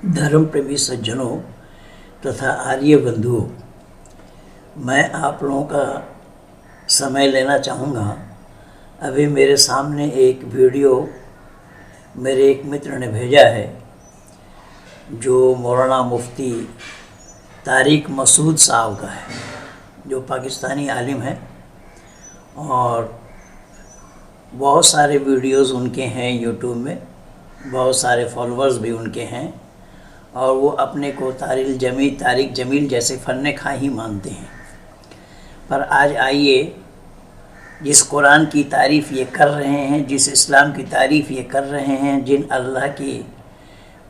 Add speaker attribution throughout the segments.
Speaker 1: धर्म प्रेमी सज्जनों तथा आर्य बंधुओं, मैं आप लोगों का समय लेना चाहूँगा। अभी मेरे सामने एक वीडियो मेरे एक मित्र ने भेजा है जो मौलाना मुफ्ती तारिक मसूद साहब का है, जो पाकिस्तानी आलिम है और बहुत सारे वीडियोस उनके हैं यूट्यूब में, बहुत सारे फॉलोअर्स भी उनके हैं और वो अपने को तारिक जमील जैसे फन्ने खा ही मानते हैं। पर आज आइए, जिस कुरान की तारीफ़ ये कर रहे हैं, जिस इस्लाम की तारीफ़ ये कर रहे हैं, जिन अल्लाह की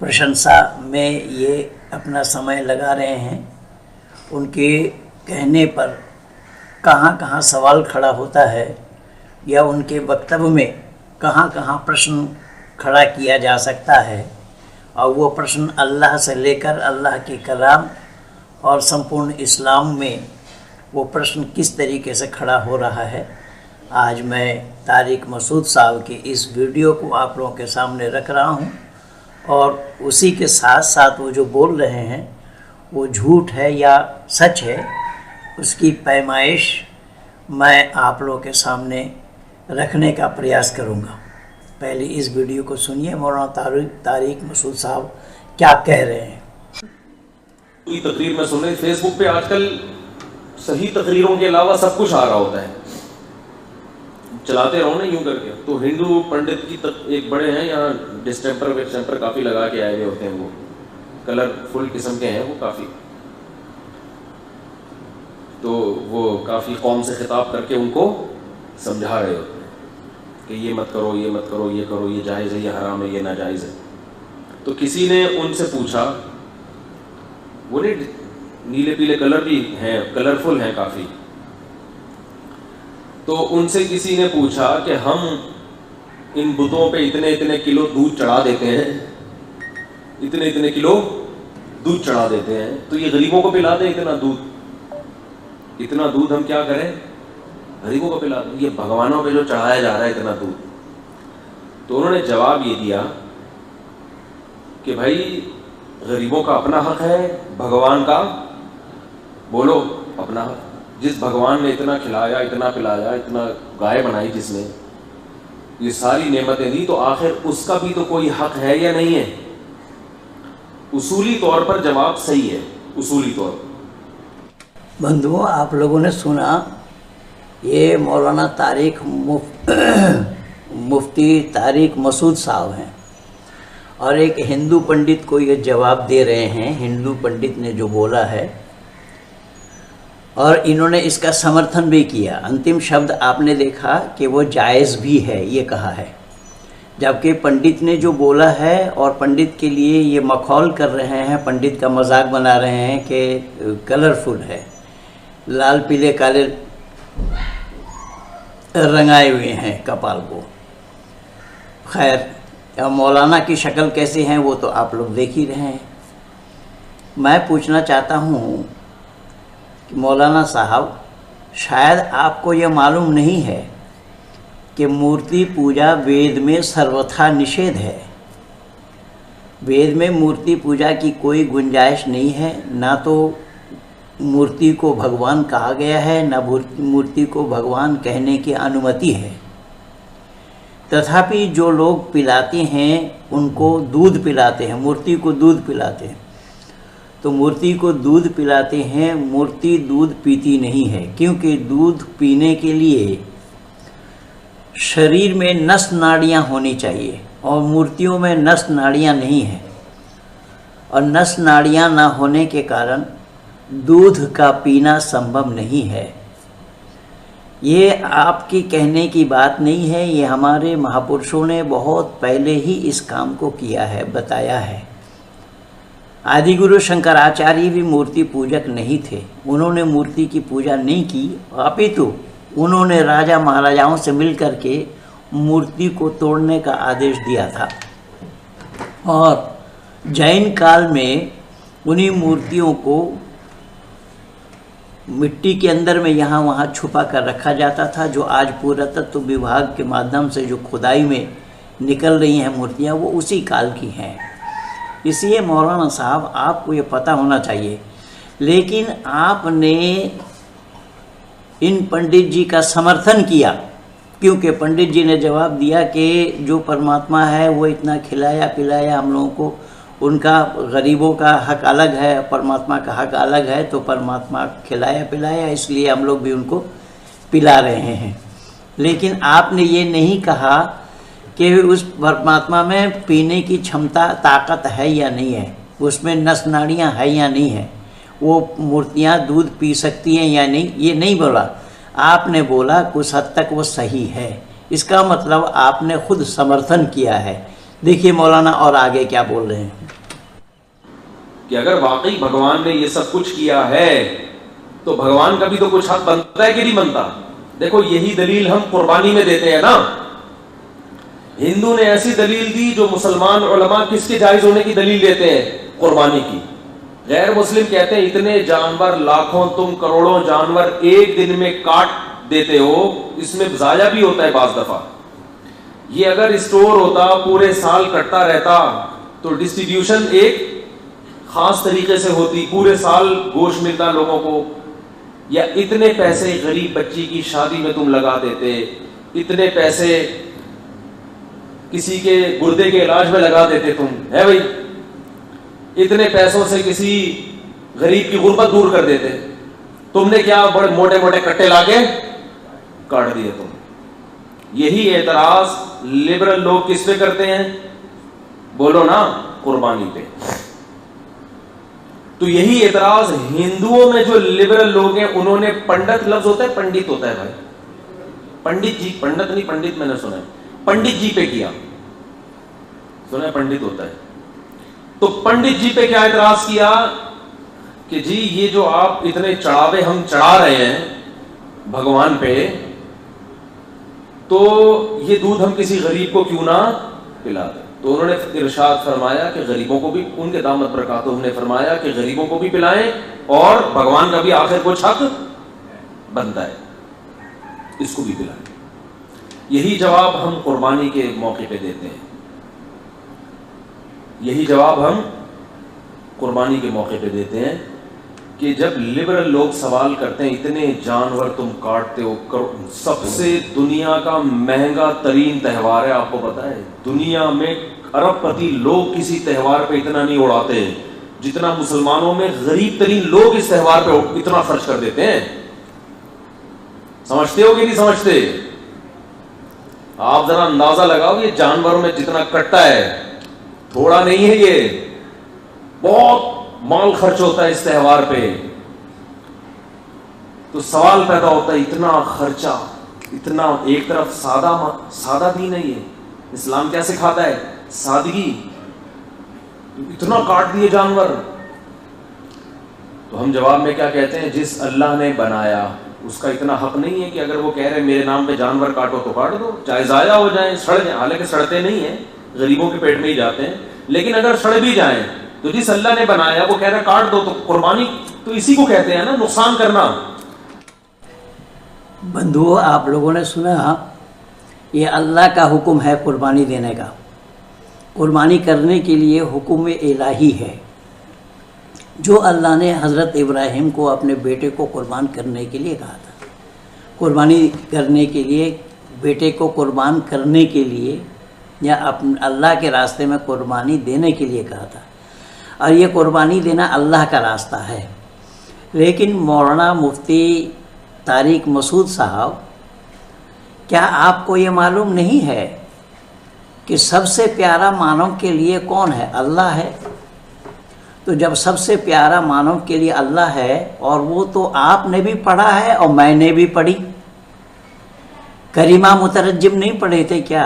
Speaker 1: प्रशंसा में ये अपना समय लगा रहे हैं, उनके कहने पर कहाँ कहाँ सवाल खड़ा होता है या उनके वक्तव्य में कहाँ कहाँ प्रश्न खड़ा किया जा सकता है और वो प्रश्न अल्लाह से लेकर अल्लाह के कलाम और संपूर्ण इस्लाम में वो प्रश्न किस तरीके से खड़ा हो रहा है, आज मैं तारिक मसूद साहब के इस वीडियो को आप लोगों के सामने रख रहा हूँ। और उसी के साथ साथ वो जो बोल रहे हैं वो झूठ है या सच है, उसकी पैमाइश मैं आप लोगों के सामने रखने का प्रयास करूँगा। पहले इस वीडियो को सुनिए, मौलाना तारिक मसूद साहब क्या कह रहे हैं।
Speaker 2: तकरीर में सुन रहे, फेसबुक पे आजकल सही तकरीरों के अलावा सब कुछ आ रहा होता है, चलाते रहो ना यूं करके। तो हिंदू पंडित की एक बड़े हैं यहाँ, डिस्टेम्पर काफ़ी लगा के आए हुए होते हैं, वो कलरफुल किस्म के हैं वो काफ़ी। तो वो काफ़ी कौम से खिताब करके उनको समझा रहे होते हैं कि ये मत करो, ये मत करो, ये करो, ये जायज़ है, ये हराम है, ये नाजायज़ है। तो किसी ने उनसे पूछा, वो नीले पीले कलर भी हैं, कलरफुल हैं काफ़ी। तो उनसे किसी ने पूछा कि हम इन बुतों पे इतने इतने किलो दूध चढ़ा देते हैं, इतने इतने किलो दूध चढ़ा देते हैं, तो ये गरीबों को पिला दें इतना दूध, इतना दूध हम क्या करें, गरीबों को पिला दें, ये भगवानों पे जो चढ़ाया जा रहा है इतना दूध। तो उन्होंने जवाब ये दिया कि भाई गरीबों का अपना हक है, भगवान का बोलो अपना हक। जिस भगवान ने इतना खिलाया, इतना पिलाया, इतना गाय बनाई, जिसने ये सारी नेमतें दी, तो आखिर उसका भी तो कोई हक है या नहीं है। उसूली तौर पर जवाब सही है, उसूली तौर पर।
Speaker 1: बंधुओं, आप लोगों ने सुना, ये मौलाना मुफ्ती तारिक मसूद साहब हैं और एक हिंदू पंडित को ये जवाब दे रहे हैं। हिंदू पंडित ने जो बोला है और इन्होंने इसका समर्थन भी किया। अंतिम शब्द आपने देखा कि वो जायज़ भी है ये कहा है, जबकि पंडित ने जो बोला है और पंडित के लिए ये मखौल कर रहे हैं, पंडित का मजाक बना रहे हैं कि कलरफुल है, लाल पीले काले रंगाए हुए हैं कपाल को। खैर, मौलाना की शक्ल कैसी है वो तो आप लोग देख ही रहे हैं। मैं पूछना चाहता हूँ कि मौलाना साहब, शायद आपको यह मालूम नहीं है कि मूर्ति पूजा वेद में सर्वथा निषेध है। वेद में मूर्ति पूजा की कोई गुंजाइश नहीं है, ना तो मूर्ति को भगवान कहा गया है, ना मूर्ति को भगवान कहने की अनुमति है। तथापि जो लोग पिलाते हैं उनको दूध पिलाते हैं, मूर्ति को दूध पिलाते हैं। तो मूर्ति को दूध पिलाते हैं, मूर्ति दूध पीती नहीं है, क्योंकि दूध पीने के लिए शरीर में नस नाड़ियाँ होनी चाहिए और मूर्तियों में नस नाड़ियाँ नहीं हैं, और नस नाड़ियाँ ना होने के कारण दूध का पीना संभव नहीं है। ये आपकी कहने की बात नहीं है, ये हमारे महापुरुषों ने बहुत पहले ही इस काम को किया है, बताया है। आदि गुरु शंकराचार्य भी मूर्ति पूजक नहीं थे, उन्होंने मूर्ति की पूजा नहीं की, अपितु उन्होंने राजा महाराजाओं से मिलकर के मूर्ति को तोड़ने का आदेश दिया था। और जैन काल में उन्हीं मूर्तियों को मिट्टी के अंदर में यहाँ वहाँ छुपा कर रखा जाता था। जो आज पुरातत्व विभाग के माध्यम से जो खुदाई में निकल रही हैं मूर्तियाँ, वो उसी काल की हैं। इसलिए मौलाना साहब आपको ये पता होना चाहिए। लेकिन आपने इन पंडित जी का समर्थन किया, क्योंकि पंडित जी ने जवाब दिया कि जो परमात्मा है वो इतना खिलाया पिलाया हम लोगों को, उनका गरीबों का हक अलग है, परमात्मा का हक अलग है, तो परमात्मा खिलाया पिलाया इसलिए हम लोग भी उनको पिला रहे हैं। लेकिन आपने ये नहीं कहा कि उस परमात्मा में पीने की क्षमता ताकत है या नहीं है, उसमें नस नाड़ियाँ है या नहीं है, वो मूर्तियाँ दूध पी सकती हैं या नहीं, ये नहीं बोला। आपने बोला कुछ हद तक वो सही है। इसका मतलब आपने खुद समर्थन किया है। देखिए मौलाना और आगे क्या बोल रहे हैं
Speaker 2: कि अगर वाकई भगवान ने ये सब कुछ किया है तो भगवान का भी तो कुछ हक बनता है कि नहीं बनता। देखो यही दलील हम कुर्बानी में देते हैं ना। हिंदू ने ऐसी दलील दी जो मुसलमान उलमा किसके जायज होने की दलील देते हैं, कुर्बानी की। गैर मुस्लिम कहते हैं इतने जानवर, लाखों तुम करोड़ों जानवर एक दिन में काट देते हो, इसमें जाया भी होता है बाज दफा। ये अगर स्टोर होता पूरे साल कटता रहता तो डिस्ट्रीब्यूशन एक खास तरीके से होती, पूरे साल गोश्त मिलता लोगों को। या इतने पैसे गरीब बच्ची की शादी में तुम लगा देते, इतने पैसे किसी के गुर्दे के इलाज में लगा देते तुम, है भाई, इतने पैसों से किसी गरीब की गुर्बत दूर कर देते। तुमने क्या बड़े मोटे मोटे कट्टे लाके काट दिए तुम। यही एतराज लिबरल लोग किस पे करते हैं, बोलो ना, कुर्बानी पे। तो यही एतराज हिंदुओं में जो लिबरल लोग हैं उन्होंने, पंडित लफ्ज होता है, पंडित होता है भाई, पंडित जी, पंडित नहीं पंडित मैंने सुना है, पंडित जी पे किया, सुना है पंडित होता है। तो पंडित जी पे क्या एतराज किया कि जी ये जो आप इतने चढ़ावे हम चढ़ा रहे हैं भगवान पे, तो ये दूध हम किसी गरीब को क्यों ना पिला दें। तो उन्होंने इरशाद फरमाया कि गरीबों को भी, उनके दामद बरकातुहू ने फरमाया कि गरीबों को भी पिलाएं और भगवान का भी आखिर कुछ हक बनता है, इसको भी पिलाएं। यही जवाब हम कुर्बानी के मौके पे देते हैं, यही जवाब हम कुर्बानी के मौके पे देते हैं कि जब लिबरल लोग सवाल करते हैं इतने जानवर तुम काटते हो, सबसे दुनिया का महंगा तरीन त्यौहार है, आपको पता है दुनिया में अरबपति लोग किसी त्यौहार पे इतना नहीं उड़ाते जितना मुसलमानों में गरीब तरीन लोग इस त्यौहार पे इतना खर्च कर देते हैं। समझते हो कि नहीं समझते? आप जरा अंदाजा लगाओ, ये जानवरों में जितना कटता है थोड़ा नहीं है, ये बहुत माल खर्च होता है इस त्यौहार पे। तो सवाल पैदा होता है इतना खर्चा, इतना, एक तरफ सादा दीन है, ये इस्लाम क्या सिखाता है, सादगी, इतना काट दिए जानवर। तो हम जवाब में क्या कहते हैं, जिस अल्लाह ने बनाया उसका इतना हक नहीं है कि अगर वो कह रहे मेरे नाम पे जानवर काटो तो काट दो, चाहे जाया हो जाए, सड़ जाए। हालांकि सड़ते नहीं है, गरीबों के पेट में ही जाते हैं, लेकिन अगर सड़ भी जाए तो जिस अल्लाह ने बनाया वो कह रहा काट दो, तो कुर्बानी तो इसी को कहते हैं ना, नुकसान करना।
Speaker 1: बंधुओं, आप लोगों ने सुना, ये अल्लाह का हुक्म है कुर्बानी देने का। कुर्बानी करने के लिए हुक्म इलाही है, जो अल्लाह ने हज़रत इब्राहिम को अपने बेटे को कुर्बान करने के लिए कहा था। कुर्बानी करने के लिए, बेटे को कुर्बान करने के लिए या अपने अल्लाह के रास्ते में कुर्बानी देने के लिए कहा था। और ये कुर्बानी देना अल्लाह का रास्ता है। लेकिन मौलाना मुफ्ती तारिक मसूद साहब, क्या आपको ये मालूम नहीं है कि सबसे प्यारा मानव के लिए कौन है? अल्लाह है। तो जब सबसे प्यारा मानव के लिए अल्लाह है, और वो तो आपने भी पढ़ा है और मैंने भी पढ़ी, करीमा मुतरज्जिम नहीं पढ़े थे क्या?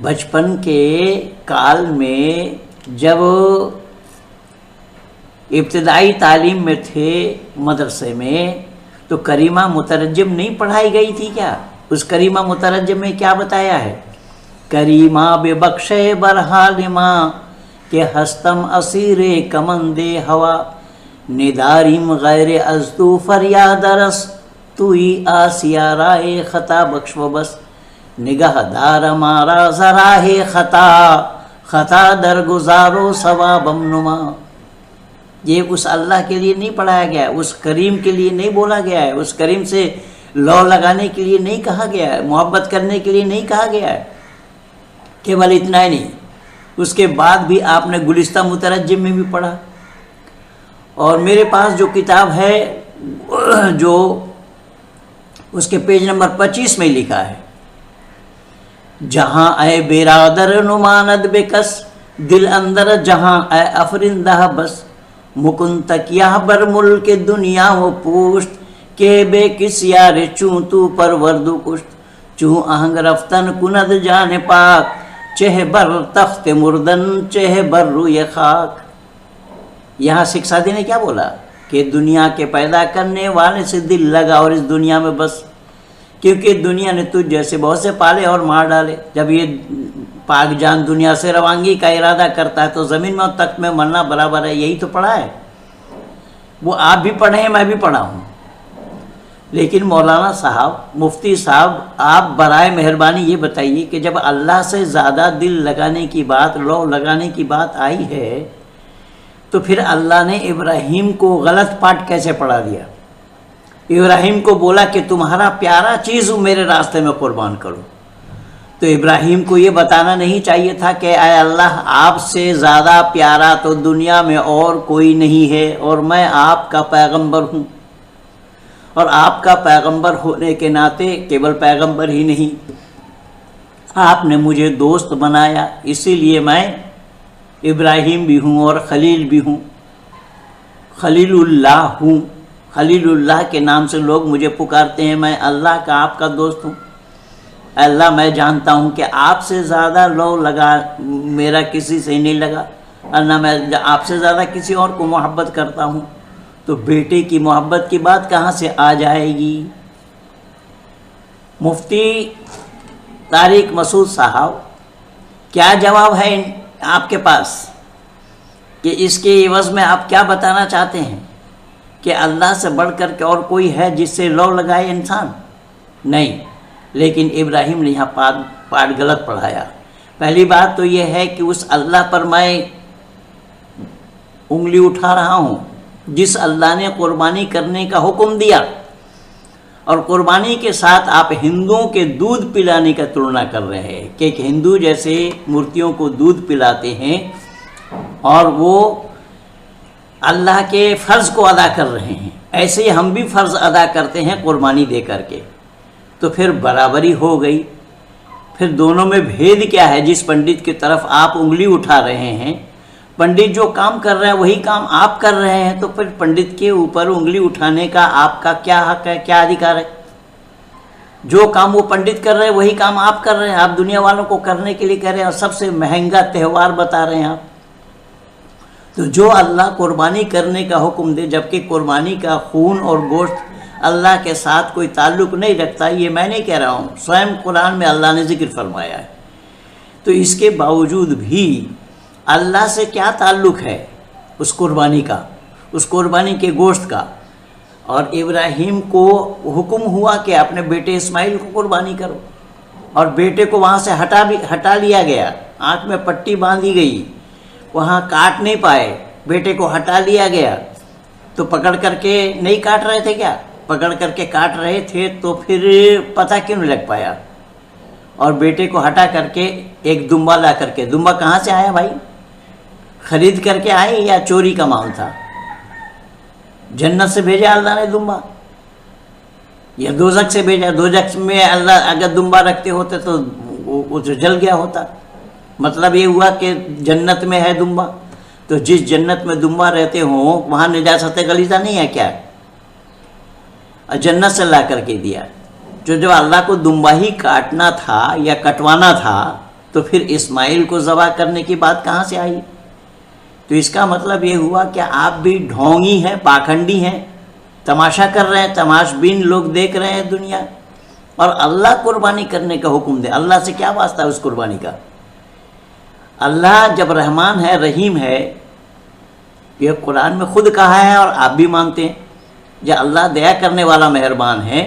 Speaker 1: बचपन के काल में जब इब्तिदाई तालीम में थे मदरसे में, तो करीमा मुतरज्जिम नहीं पढ़ाई गई थी क्या? उस करीमा मुतरज्जिम में क्या बताया है? करीमा बेबख्शे बरहालिमा के हस्तम असीरे कमंदे हवा, निदारिम गैर अज़दू फरियाद रस, तुई आसिया राए खता बख्श व बस, निगाह दार मारा जराहे खता, खता दरगुजारो सवाबम नुमा। ये उस अल्लाह के लिए नहीं पढ़ाया गया है, उस करीम के लिए नहीं बोला गया है, उस करीम से लौ लगाने के लिए नहीं कहा गया है, मोहब्बत करने के लिए नहीं कहा गया है। केवल इतना ही नहीं, उसके बाद भी आपने गुलिस्ता मुतरज्जिम में भी पढ़ा। और मेरे पास जो किताब है जो उसके पेज नंबर 25 में लिखा है, जहाँ ए बेरादर नुमानद बेकस दिल अंदर जहाँ ए अफरिंदा बस मुकुंद तकिया बर मुल्क दुनिया वो पुष्ट के बे किस यार चूँ तू पर वर्दु कुश्त चूँ आहंग रफ्तन कुनद जाने पाक चेह बर तख्त मुर्दन चेह बर रुए खाक। यहाँ शेख सादी ने क्या बोला कि दुनिया के पैदा करने वाले से दिल लगा और इस दुनिया में बस, क्योंकि दुनिया ने तुझ जैसे बहुत से पाले और मार डाले। जब ये पाक जान दुनिया से रवानगी का इरादा करता है तो ज़मीन में और तख्त में मरना बराबर है। यही तो पढ़ा है, वो आप भी पढ़े हैं, मैं भी पढ़ा हूँ। लेकिन मौलाना साहब, मुफ्ती साहब, आप बराए मेहरबानी ये बताइए कि जब अल्लाह से ज़्यादा दिल लगाने की बात, लौ लगाने की बात आई है, तो फिर अल्लाह ने इब्राहीम को गलत पाठ कैसे पढ़ा दिया? इब्राहीम को बोला कि तुम्हारा प्यारा चीज़ मेरे रास्ते में कुर्बान करो। तो इब्राहीम को ये बताना नहीं चाहिए था कि आय अल्लाह, आपसे ज़्यादा प्यारा तो दुनिया में और कोई नहीं है और मैं आपका पैगंबर हूँ, और आपका पैगंबर होने के नाते केवल पैगंबर ही नहीं, आपने मुझे दोस्त बनाया, इसीलिए मैं इब्राहीम भी हूँ और खलील भी हूँ, खलीलुल्लाह हूँ। खलीलुल्लाह के नाम से लोग मुझे पुकारते हैं, मैं अल्लाह का आपका दोस्त हूँ। अल्लाह, मैं जानता हूँ कि आपसे ज़्यादा लो लगा मेरा किसी से नहीं लगा, अल्लाह मैं आपसे ज़्यादा किसी और को मोहब्बत करता हूँ। तो बेटे की मोहब्बत की बात कहाँ से आ जाएगी? मुफ्ती तारिक मसूद साहब, क्या जवाब है आपके पास कि इसके एवज़ में आप क्या बताना चाहते हैं कि अल्लाह से बढ़कर के और कोई है जिससे लौ लगाए इंसान? नहीं, लेकिन इब्राहीम ने यहाँ पाठ गलत पढ़ाया। पहली बात तो ये है कि उस अल्लाह पर मैं उंगली उठा रहा हूँ जिस अल्लाह ने कुर्बानी करने का हुक्म दिया, और कुर्बानी के साथ आप हिंदुओं के दूध पिलाने का तुलना कर रहे हैं कि एक हिंदू जैसे मूर्तियों को दूध पिलाते हैं और वो अल्लाह के फ़र्ज़ को अदा कर रहे हैं, ऐसे ही हम भी फ़र्ज़ अदा करते हैं कुर्बानी दे करके। तो फिर बराबरी हो गई। फिर दोनों में भेद क्या है? जिस पंडित की तरफ आप उंगली उठा रहे हैं, पंडित जो काम कर रहे हैं वही काम आप कर रहे हैं, तो फिर पंडित के ऊपर उंगली उठाने का आपका क्या हक है, क्या अधिकार है? जो काम वो पंडित कर रहे हैं वही काम आप कर रहे हैं। आप दुनिया वालों को करने के लिए कह रहे हैं और सबसे महंगा त्यौहार बता रहे हैं आप। तो जो अल्लाह कुर्बानी करने का हुक्म दे, जबकि कुर्बानी का खून और गोश्त अल्लाह के साथ कोई ताल्लुक़ नहीं रखता, ये मैं नहीं कह रहा हूँ, स्वयं कुरान में अल्लाह ने जिक्र फरमाया है। तो इसके बावजूद भी अल्लाह से क्या ताल्लुक़ है उस कुर्बानी का, उस कुर्बानी के गोश्त का? और इब्राहीम को हुक्म हुआ कि अपने बेटे इस्माइल को कुर्बानी करो, और बेटे को वहाँ से हटा लिया गया, आँख में पट्टी बांधी गई, वहाँ काट नहीं पाए, बेटे को हटा लिया गया। तो पकड़ करके नहीं काट रहे थे क्या? पकड़ करके काट रहे थे, तो फिर पता क्यों नहीं लग पाया? और बेटे को हटा करके एक दुम्बा ला करके, दुम्बा कहाँ से आया भाई? खरीद करके आए या चोरी का माल था? जन्नत से भेजा अल्लाह ने दुम्बा या दोजख से भेजा? दोजख में अल्लाह अगर दुम्बा रखते होते तो वो जल गया होता। मतलब ये हुआ कि जन्नत में है दुम्बा, तो जिस जन्नत में दुम्बा रहते हो वहाँ निजासत गलीज़ा नहीं है क्या? और जन्नत से ला करके दिया। जो अल्लाह को दुम्बा ही काटना था या कटवाना था, तो फिर इस्माइल को ज़बह करने की बात कहाँ से आई? तो इसका मतलब ये हुआ कि आप भी ढोंगी हैं, पाखंडी हैं, तमाशा कर रहे हैं, तमाशबीन लोग देख रहे हैं दुनिया। और अल्लाह कुर्बानी करने का हुक्म दे, अल्लाह से क्या वास्ता है उस कुर्बानी का? अल्लाह जब रहमान है, रहीम है, ये कुरान में खुद कहा है और आप भी मानते हैं। जब अल्लाह दया करने वाला मेहरबान है,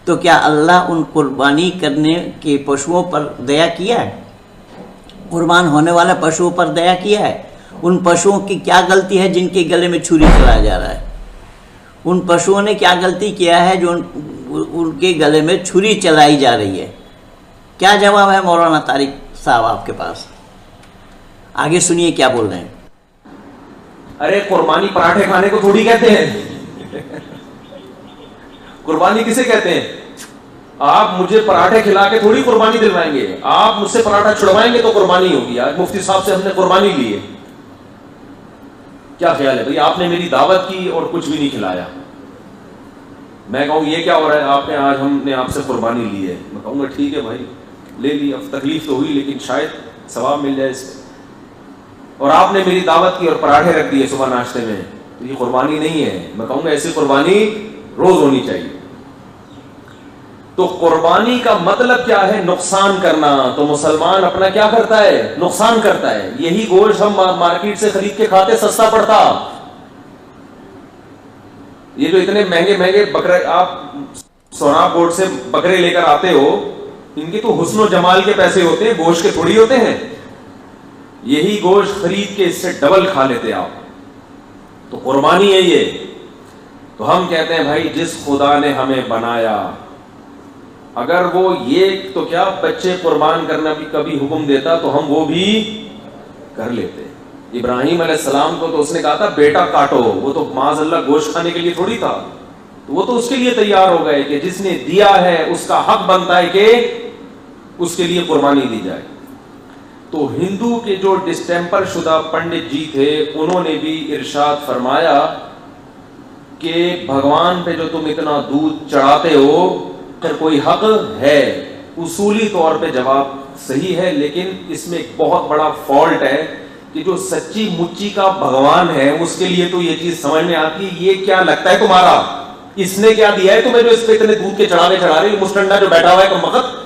Speaker 1: तो क्या अल्लाह उन कुर्बानी करने के पशुओं पर दया किया है? कुर्बान होने वाले पशुओं पर दया किया है? उन पशुओं की क्या गलती है जिनके गले में छुरी चलाया जा रहा है? उन पशुओं ने क्या गलती किया है जो उनके गले में छुरी चलाई जा रही है? क्या जवाब है मौलाना तारिक साहब आपके पास? आगे सुनिए क्या बोल रहे हैं।
Speaker 2: अरे कुर्बानी पराठे खाने को थोड़ी कहते हैं। कुर्बानी किसे कहते हैं? आप मुझे पराठे खिला के थोड़ी कुर्बानी दिलवाएंगे। आप मुझसे पराठा छुड़वाएंगे तो कुर्बानी होगी। आज मुफ्ती साहब से हमने कुर्बानी ली है। क्या ख्याल है भाई? आपने मेरी दावत की और कुछ भी नहीं खिलाया। मैं कहूँ ये क्या हो रहा है? आपने आज हमने आपसे कुर्बानी ली है। मैं कहूँगा ठीक है भाई, ले ली। अब तकलीफ तो हुई लेकिन शायद सवाब मिल जाए इससे। और आपने मेरी दावत की और पराठे रख दिए सुबह नाश्ते में, तो ये कुर्बानी नहीं है। मैं कहूँगा ऐसी कुर्बानी रोज होनी चाहिए। तो कुर्बानी का मतलब क्या है? नुकसान करना। तो मुसलमान अपना क्या करता है? नुकसान करता है। यही गोश्त हम मार्केट से खरीद के खाते, सस्ता पड़ता। ये जो इतने महंगे महंगे बकरे आप सोनार बोर्ड से बकरे लेकर आते हो, इनके तो हुस्न जमाल के पैसे होते हैं, गोश्त के थोड़ी होते हैं। यही गोश्त खरीद के इससे डबल खा लेते आप। तो कुर्बानी है ये। तो हम कहते हैं भाई, जिस खुदा ने हमें बनाया, अगर वो ये तो क्या बच्चे कुर्बान करना भी कभी हुक्म देता तो हम वो भी कर लेते। इब्राहिम अलैहिस्सलाम को तो उसने कहा था बेटा काटो, वो तो माज़अल्लाह गोश्त खाने के लिए थोड़ी था। तो वो तो उसके लिए तैयार हो गए कि जिसने दिया है उसका हक बनता है कि उसके लिए कुर्बानी दी जाए। तो हिंदू के जो डिस्टेंपर शुदा पंडित जी थे, उन्होंने भी इरशाद फरमाया कि भगवान पे जो तुम इतना दूध चढ़ाते हो, अगर कोई हक है? उसूली तौर पे जवाब सही है, लेकिन इसमें एक बहुत बड़ा फॉल्ट है कि जो सच्ची मुच्ची का भगवान है उसके लिए तो ये चीज समझ में आती है, ये क्या लगता है तुम्हारा, इसने क्या दिया है तुम्हें जो इस पे इतने दूध के चढ़ावे चढ़ा रहे? मुस्टंडा जो बैठा हुआ है कमबख्त,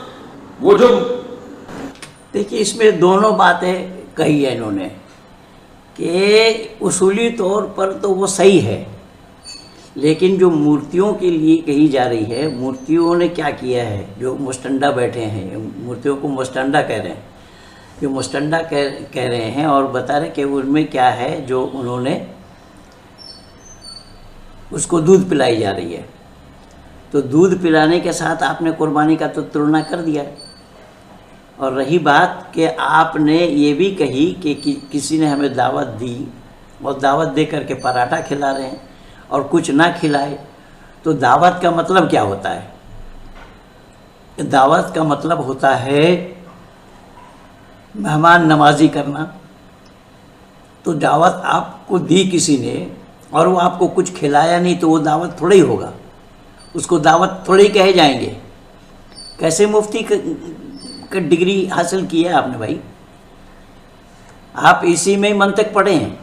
Speaker 2: वो जो।
Speaker 1: देखिए, इसमें दोनों बातें कही है इन्होंने कि उसूली तौर पर तो वो सही है, लेकिन जो मूर्तियों के लिए कही जा रही है, मूर्तियों ने क्या किया है? जो मुस्टंडा बैठे हैं, मूर्तियों को मुस्टंडा कह रहे हैं, जो मुस्टंडा कह रहे हैं और बता रहे कि उनमें क्या है जो उन्होंने उसको दूध पिलाई जा रही है। तो दूध पिलाने के साथ आपने कुर्बानी का तो तुलना कर दिया। और रही बात कि आपने ये भी कही कि किसी ने हमें दावत दी और दावत दे करके पराठा खिला रहे हैं और कुछ ना खिलाए, तो दावत का मतलब क्या होता है? दावत का मतलब होता है मेहमान नवाजी करना। तो दावत आपको दी किसी ने और वो आपको कुछ खिलाया नहीं, तो वो दावत थोड़ा ही होगा, उसको दावत थोड़े ही कहे जाएंगे। कैसे मुफ्ती का डिग्री हासिल किया आपने भाई? आप इसी में मंतक पढ़े हैं,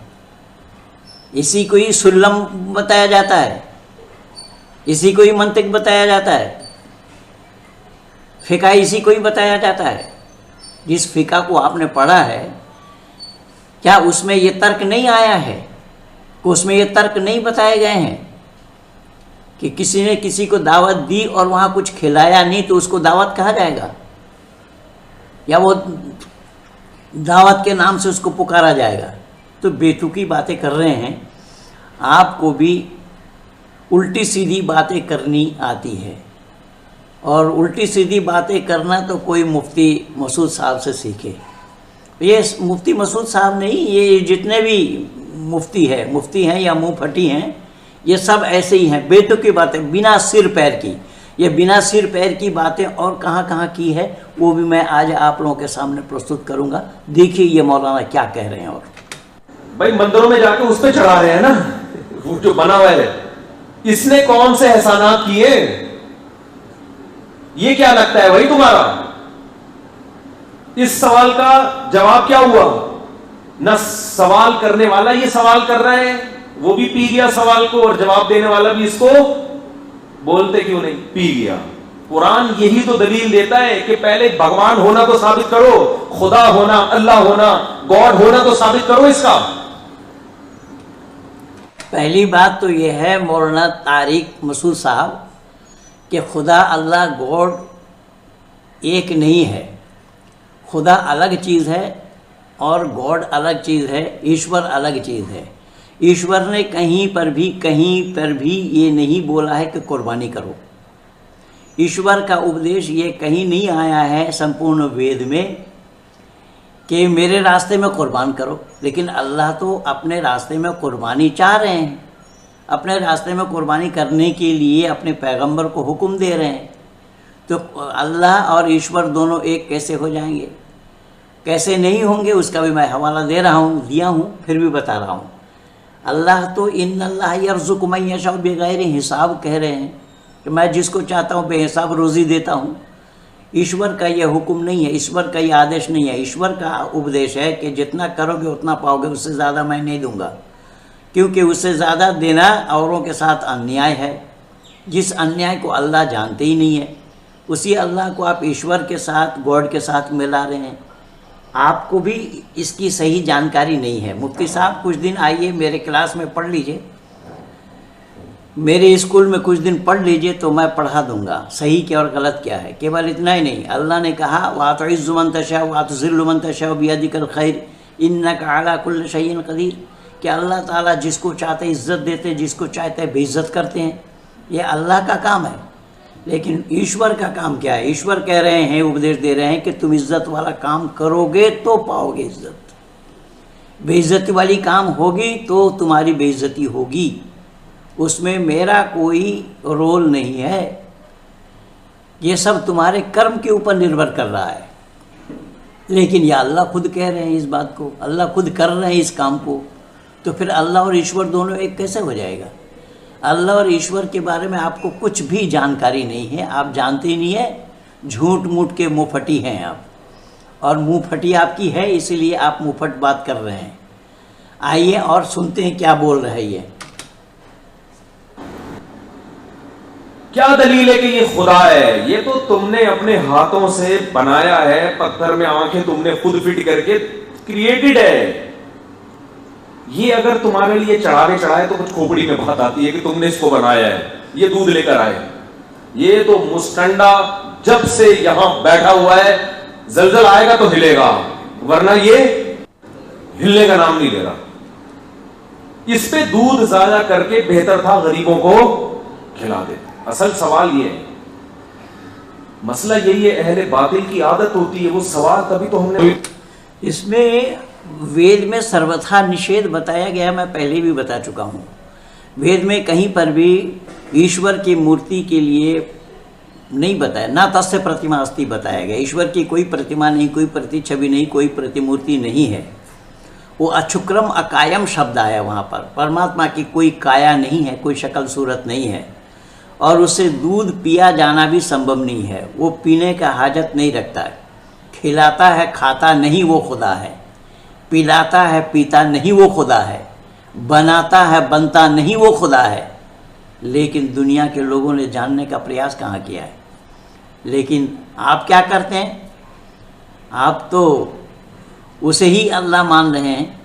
Speaker 1: इसी को ही सुल्लम बताया जाता है, इसी को ही मंतिक बताया जाता है, फ़िक़्ह इसी को ही बताया जाता है। जिस फ़िक़्ह को आपने पढ़ा है, क्या उसमें ये तर्क नहीं आया है कि उसमें ये तर्क नहीं बताए गए हैं कि किसी ने किसी को दावत दी और वहाँ कुछ खिलाया नहीं तो उसको दावत कहा जाएगा, या वो दावत के नाम से उसको पुकारा जाएगा? तो बेतुकी बातें कर रहे हैं। आपको भी उल्टी सीधी बातें करनी आती है, और उल्टी सीधी बातें करना तो कोई मुफ्ती मसूद साहब से सीखे। ये मुफ्ती मसूद साहब नहीं, ये जितने भी मुफ्ती हैं या मुँह फटी हैं, ये सब ऐसे ही हैं। बेतुकी बातें बिना सिर पैर की, ये बिना सिर पैर की बातें और कहाँ कहाँ की है वो भी मैं आज आप लोगों के सामने प्रस्तुत करूँगा। देखिए ये मौलाना क्या कह रहे हैं। और
Speaker 2: भाई मंदिरों में जाके उस पे चढ़ा रहे हैं ना, वो जो बना हुआ है, इसने कौन से एहसानात किए? ये क्या लगता है भाई तुम्हारा? इस सवाल का जवाब क्या हुआ? न सवाल करने वाला ये सवाल कर रहा है, वो भी पी गया सवाल को, और जवाब देने वाला भी इसको बोलते क्यों नहीं, पी गया। कुरान यही तो दलील देता है कि पहले भगवान होना तो साबित करो, खुदा होना, अल्लाह होना, गॉड होना तो साबित करो इसका।
Speaker 1: पहली बात तो यह है मौलाना तारिक मसूद साहब कि खुदा अल्लाह गॉड एक नहीं है। खुदा अलग चीज़ है, और गॉड अलग चीज़ है, ईश्वर अलग चीज़ है। ईश्वर ने कहीं पर भी ये नहीं बोला है कि कुर्बानी करो। ईश्वर का उपदेश ये कहीं नहीं आया है संपूर्ण वेद में कि मेरे रास्ते में कुर्बान करो। लेकिन अल्लाह तो अपने रास्ते में कुर्बानी चाह रहे हैं, अपने रास्ते में कुर्बानी करने के लिए अपने पैगंबर को हुक्म दे रहे हैं। तो अल्लाह और ईश्वर दोनों एक कैसे हो जाएंगे? कैसे नहीं होंगे उसका भी मैं हवाला दिया हूँ, फिर भी बता रहा हूँ। अल्लाह तो इन्नल्लाह यर्ज़ुक़ु मन यशाअ बिग़ैरि हिसाब कह रहे हैं कि मैं जिसको चाहता हूँ बेहिसाब रोज़ी देता हूँ। ईश्वर का यह हुक्म नहीं है, ईश्वर का यह आदेश नहीं है। ईश्वर का उपदेश है कि जितना करोगे उतना पाओगे, उससे ज़्यादा मैं नहीं दूंगा, क्योंकि उससे ज़्यादा देना औरों के साथ अन्याय है। जिस अन्याय को अल्लाह जानते ही नहीं है, उसी अल्लाह को आप ईश्वर के साथ, गॉड के साथ मिला रहे हैं। आपको भी इसकी सही जानकारी नहीं है। मुफ्ती साहब कुछ दिन आइए मेरे क्लास में पढ़ लीजिए, मेरे स्कूल में कुछ दिन पढ़ लीजिए तो मैं पढ़ा दूंगा सही क्या और गलत क्या है। केवल इतना ही नहीं, अल्लाह ने कहा वातुइज़्ज़ु मन तशाअ वातुज़िल्लु मन तशाअ बियदिकल खैर इन्नका अला कुल्लि शैइन क़दीर, कि अल्लाह ताला जिसको चाहते इज़्ज़त देते, जिसको चाहते बेइज्जत करते हैं। ये अल्लाह का काम है। लेकिन ईश्वर का काम क्या है? ईश्वर कह रहे हैं, उपदेश दे रहे हैं कि तुम इज़्ज़त वाला काम करोगे तो पाओगे इज़्ज़त, बेइज्जती वाली काम होगी तो तुम्हारी बेइज्जती होगी। उसमें मेरा कोई रोल नहीं है, ये सब तुम्हारे कर्म के ऊपर निर्भर कर रहा है। लेकिन ये अल्लाह खुद कह रहे हैं इस बात को, अल्लाह खुद कर रहे हैं इस काम को, तो फिर अल्लाह और ईश्वर दोनों एक कैसे हो जाएगा? अल्लाह और ईश्वर के बारे में आपको कुछ भी जानकारी नहीं है, आप जानते ही नहीं है। झूठ मूठ के मुँहफटी हैं आप, और मुँहफटी आपकी है, इसीलिए आप मुँहफट बात कर रहे हैं। आइए और सुनते हैं क्या बोल रहे हैं ये।
Speaker 2: क्या दलील है कि ये खुदा है? ये तो तुमने अपने हाथों से बनाया है, पत्थर में आंखें तुमने खुद फिट करके क्रिएटेड है। ये अगर तुम्हारे लिए चढ़ाए तो कुछ खोपड़ी में बात आती है कि तुमने इसको बनाया है, ये दूध लेकर आए। ये तो मुस्टंडा जब से यहां बैठा हुआ है, जलजल आएगा तो हिलेगा, वरना ये हिलने का नाम नहीं ले रहा। इस पे दूध ज़्यादा करके बेहतर था गरीबों को खिला देते। असल सवाल ये है, मसला यही है, अहले बातिल की आदत होती है वो सवाल, तभी तो हमने
Speaker 1: इसमें वेद में सर्वथा निषेध बताया गया। मैं पहले भी बता चुका हूँ, वेद में कहीं पर भी ईश्वर की मूर्ति के लिए नहीं बताया, ना तस्य प्रतिमा अस्ति बताया गया। ईश्वर की कोई प्रतिमा नहीं, कोई प्रतिछवि नहीं, कोई प्रतिमूर्ति नहीं है। वो अछुक्रम अकायम शब्द आया वहाँ पर। परमात्मा की कोई काया नहीं है, कोई शक्ल सूरत नहीं है, और उसे दूध पिया जाना भी संभव नहीं है। वो पीने का हाजत नहीं रखता है। खिलाता है खाता नहीं वो खुदा है, पिलाता है पीता नहीं वो खुदा है, बनाता है बनता नहीं वो खुदा है। लेकिन दुनिया के लोगों ने जानने का प्रयास कहाँ किया है? लेकिन आप क्या करते हैं? आप तो उसे ही अल्लाह मान रहे हैं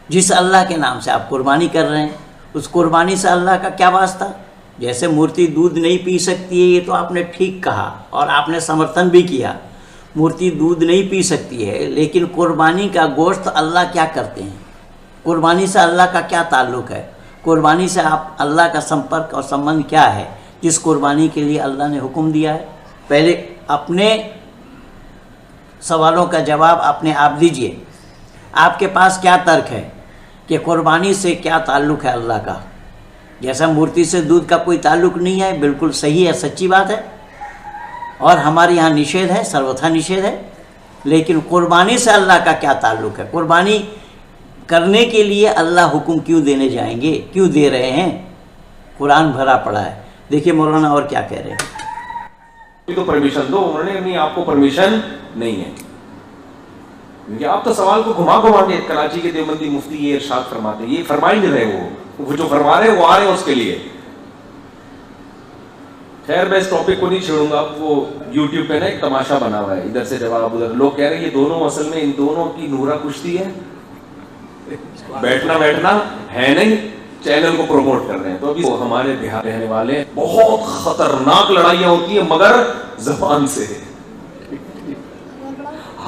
Speaker 1: जिस अल्लाह के नाम से आप कुर्बानी कर रहे हैं। उस कुर्बानी से अल्लाह का क्या वास्ता? जैसे मूर्ति दूध नहीं पी सकती है, ये तो आपने ठीक कहा और आपने समर्थन भी किया, मूर्ति दूध नहीं पी सकती है। लेकिन कुर्बानी का गोश्त अल्लाह क्या करते हैं? कुर्बानी से अल्लाह का क्या ताल्लुक़ है? कुर्बानी से आप अल्लाह का संपर्क और संबंध क्या है जिस कुर्बानी के लिए अल्लाह ने हुक्म दिया है? पहले अपने सवालों का जवाब अपने आप दीजिए। आपके पास क्या तर्क है कि कुर्बानी से क्या ताल्लुक़ है अल्लाह का? जैसा मूर्ति से दूध का कोई ताल्लुक़ नहीं है, बिल्कुल सही है, सच्ची बात है, और हमारे यहाँ निषेध है, सर्वथा निषेध है। लेकिन कुर्बानी से अल्लाह का क्या ताल्लुक़ है? कुर्बानी करने के लिए अल्लाह हुक्म क्यों देने जाएंगे? क्यों दे रहे हैं? कुरान भरा पड़ा है। देखिए मौलाना और क्या कह रहे हैं।
Speaker 2: तो परमिशन दो, उन्होंने नहीं, आपको परमिशन नहीं है, क्योंकि आप तो सवाल को घुमा घुमा के कराची के देवबंदी मुफ्ती ये इरशाद फरमाते हैं, ये फरमा ही नहीं रहे, वो जो फरमा रहे हैं वो आ रहे हैं उसके लिए। खैर मैं इस टॉपिक को नहीं छेड़ूंगा। वो यूट्यूब पे ना एक तमाशा बना हुआ है, इधर से जवाब उधर। लोग कह रहे हैं ये दोनों असल में इन दोनों की नूरा कुश्ती है, बैठना बैठना है नहीं, चैनल को प्रमोट कर रहे हैं। तो अभी वो हमारे बिहार रहने वाले, बहुत खतरनाक लड़ाइयां होती है मगर जबान से,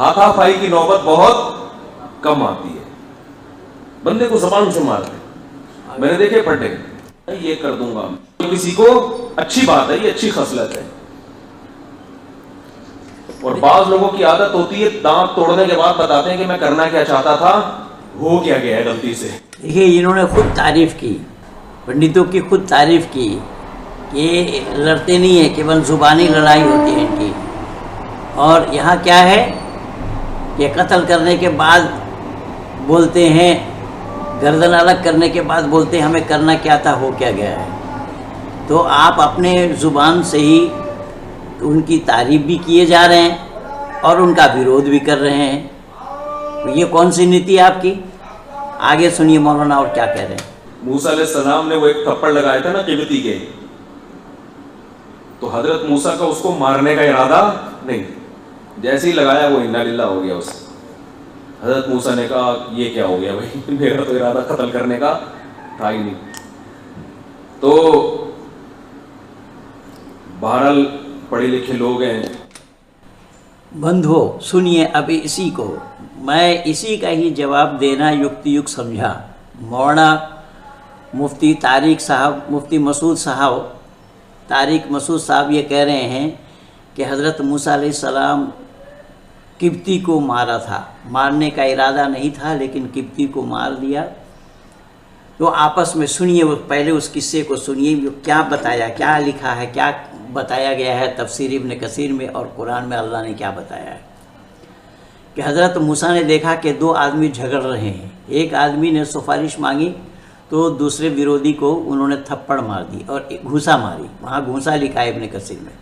Speaker 2: हाथापाई की नौबत बहुत कम आती है, बंदे को जबान से मारते हैं। मैंने देखे पढ़े, ये कर दूंगा, तो किसी को अच्छी बात है, ये अच्छी खसलत है। और बाज लोगों की आदत होती है दांत तोड़ने के बाद बताते हैं कि मैं करना क्या चाहता था, हो क्या गया है गलती से।
Speaker 1: देखिए, इन्होंने खुद तारीफ की, पंडितों की खुद तारीफ की, ये लड़ते नहीं है, केवल जुबानी लड़ाई होती है इनकी। और यहाँ क्या है कि कत्ल करने के बाद बोलते हैं, गर्दन अलग करने के बाद बोलते हैं हमें करना क्या था, हो क्या गया है। तो आप अपने ज़ुबान से ही उनकी तारीफ भी किए जा रहे हैं और उनका विरोध भी कर रहे हैं। तो ये कौन सी नीति है आपकी? आगे सुनिए मौलाना और क्या कह रहे हैं।
Speaker 2: मूसा अलैहिस्सलाम ने वो एक थप्पड़ लगाया था ना किबती के, तो हजरत मूसा का उसको मारने का इरादा नहीं, जैसे ही लगाया वो इन्ना लिल्लाह हो गया उससे। हजरत मूसा ने कहा ये क्या हो गया भाई, मेरा तो इरादा कत्ल करने का था ही नहीं। तो बहरहाल पढ़े लिखे लोग हैं।
Speaker 1: बंधुओं सुनिए, अभी इसी को मैं इसी का ही जवाब देना युक्ति युक्त समझा। मौलाना मुफ्ती तारिक साहब, मुफ्ती मसूद साहब, तारिक मसूद साहब ये कह रहे हैं कि हज़रत मूसा अलैहिस्सलाम किब्ती को मारा था, मारने का इरादा नहीं था लेकिन किब्ती को मार दिया। तो आपस में सुनिए, वो पहले उस किस्से को सुनिए, जो क्या बताया, क्या लिखा है, क्या बताया गया है तफसीर इब्न कसीर में और कुरान में अल्लाह ने क्या बताया है कि हज़रत मूसा ने देखा कि दो आदमी झगड़ रहे हैं। एक आदमी ने सिफारिश मांगी तो दूसरे विरोधी को उन्होंने थप्पड़ मार दी और घूंसा मारी, वहाँ घूंसा लिखा है इब्न कसीर में,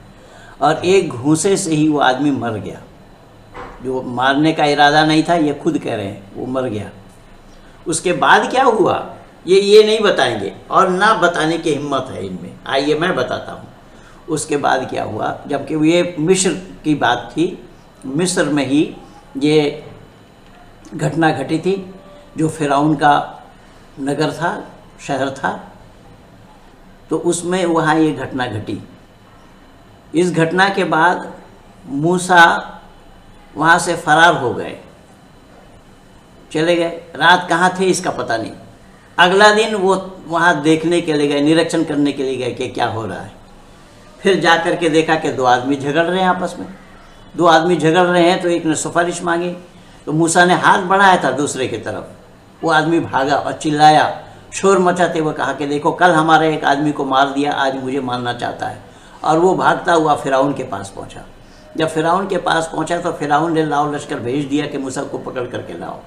Speaker 1: और एक घूंसे से ही वो आदमी मर गया। जो मारने का इरादा नहीं था, ये खुद कह रहे हैं, वो मर गया। उसके बाद क्या हुआ ये नहीं बताएंगे और ना बताने की हिम्मत है इनमें। आइए मैं बताता हूँ उसके बाद क्या हुआ। जबकि ये मिस्र की बात थी, मिस्र में ही ये घटना घटी थी, जो फ़िरौन का नगर था, शहर था, तो उसमें वहाँ ये घटना घटी। इस घटना के बाद मूसा वहाँ से फरार हो गए, चले गए। रात कहाँ थे इसका पता नहीं। अगला दिन वो वहाँ देखने के लिए गए, निरीक्षण करने के लिए गए कि क्या हो रहा है। फिर जा कर के देखा कि दो आदमी झगड़ रहे हैं आपस में। दो आदमी झगड़ रहे हैं तो एक ने सिफारिश मांगी, तो मूसा ने हाथ बढ़ाया था दूसरे की तरफ। वो आदमी भागा और चिल्लाया, शोर मचाते हुए कहा कि देखो कल हमारे एक आदमी को मार दिया, आज मुझे मारना चाहता है। और वो भागता हुआ फ़िरौन के पास पहुंचा। जब फ़िरौन के पास पहुंचा तो फ़िरौन ने लाओ लश्कर भेज दिया कि मूसा को पकड़ करके लाओ।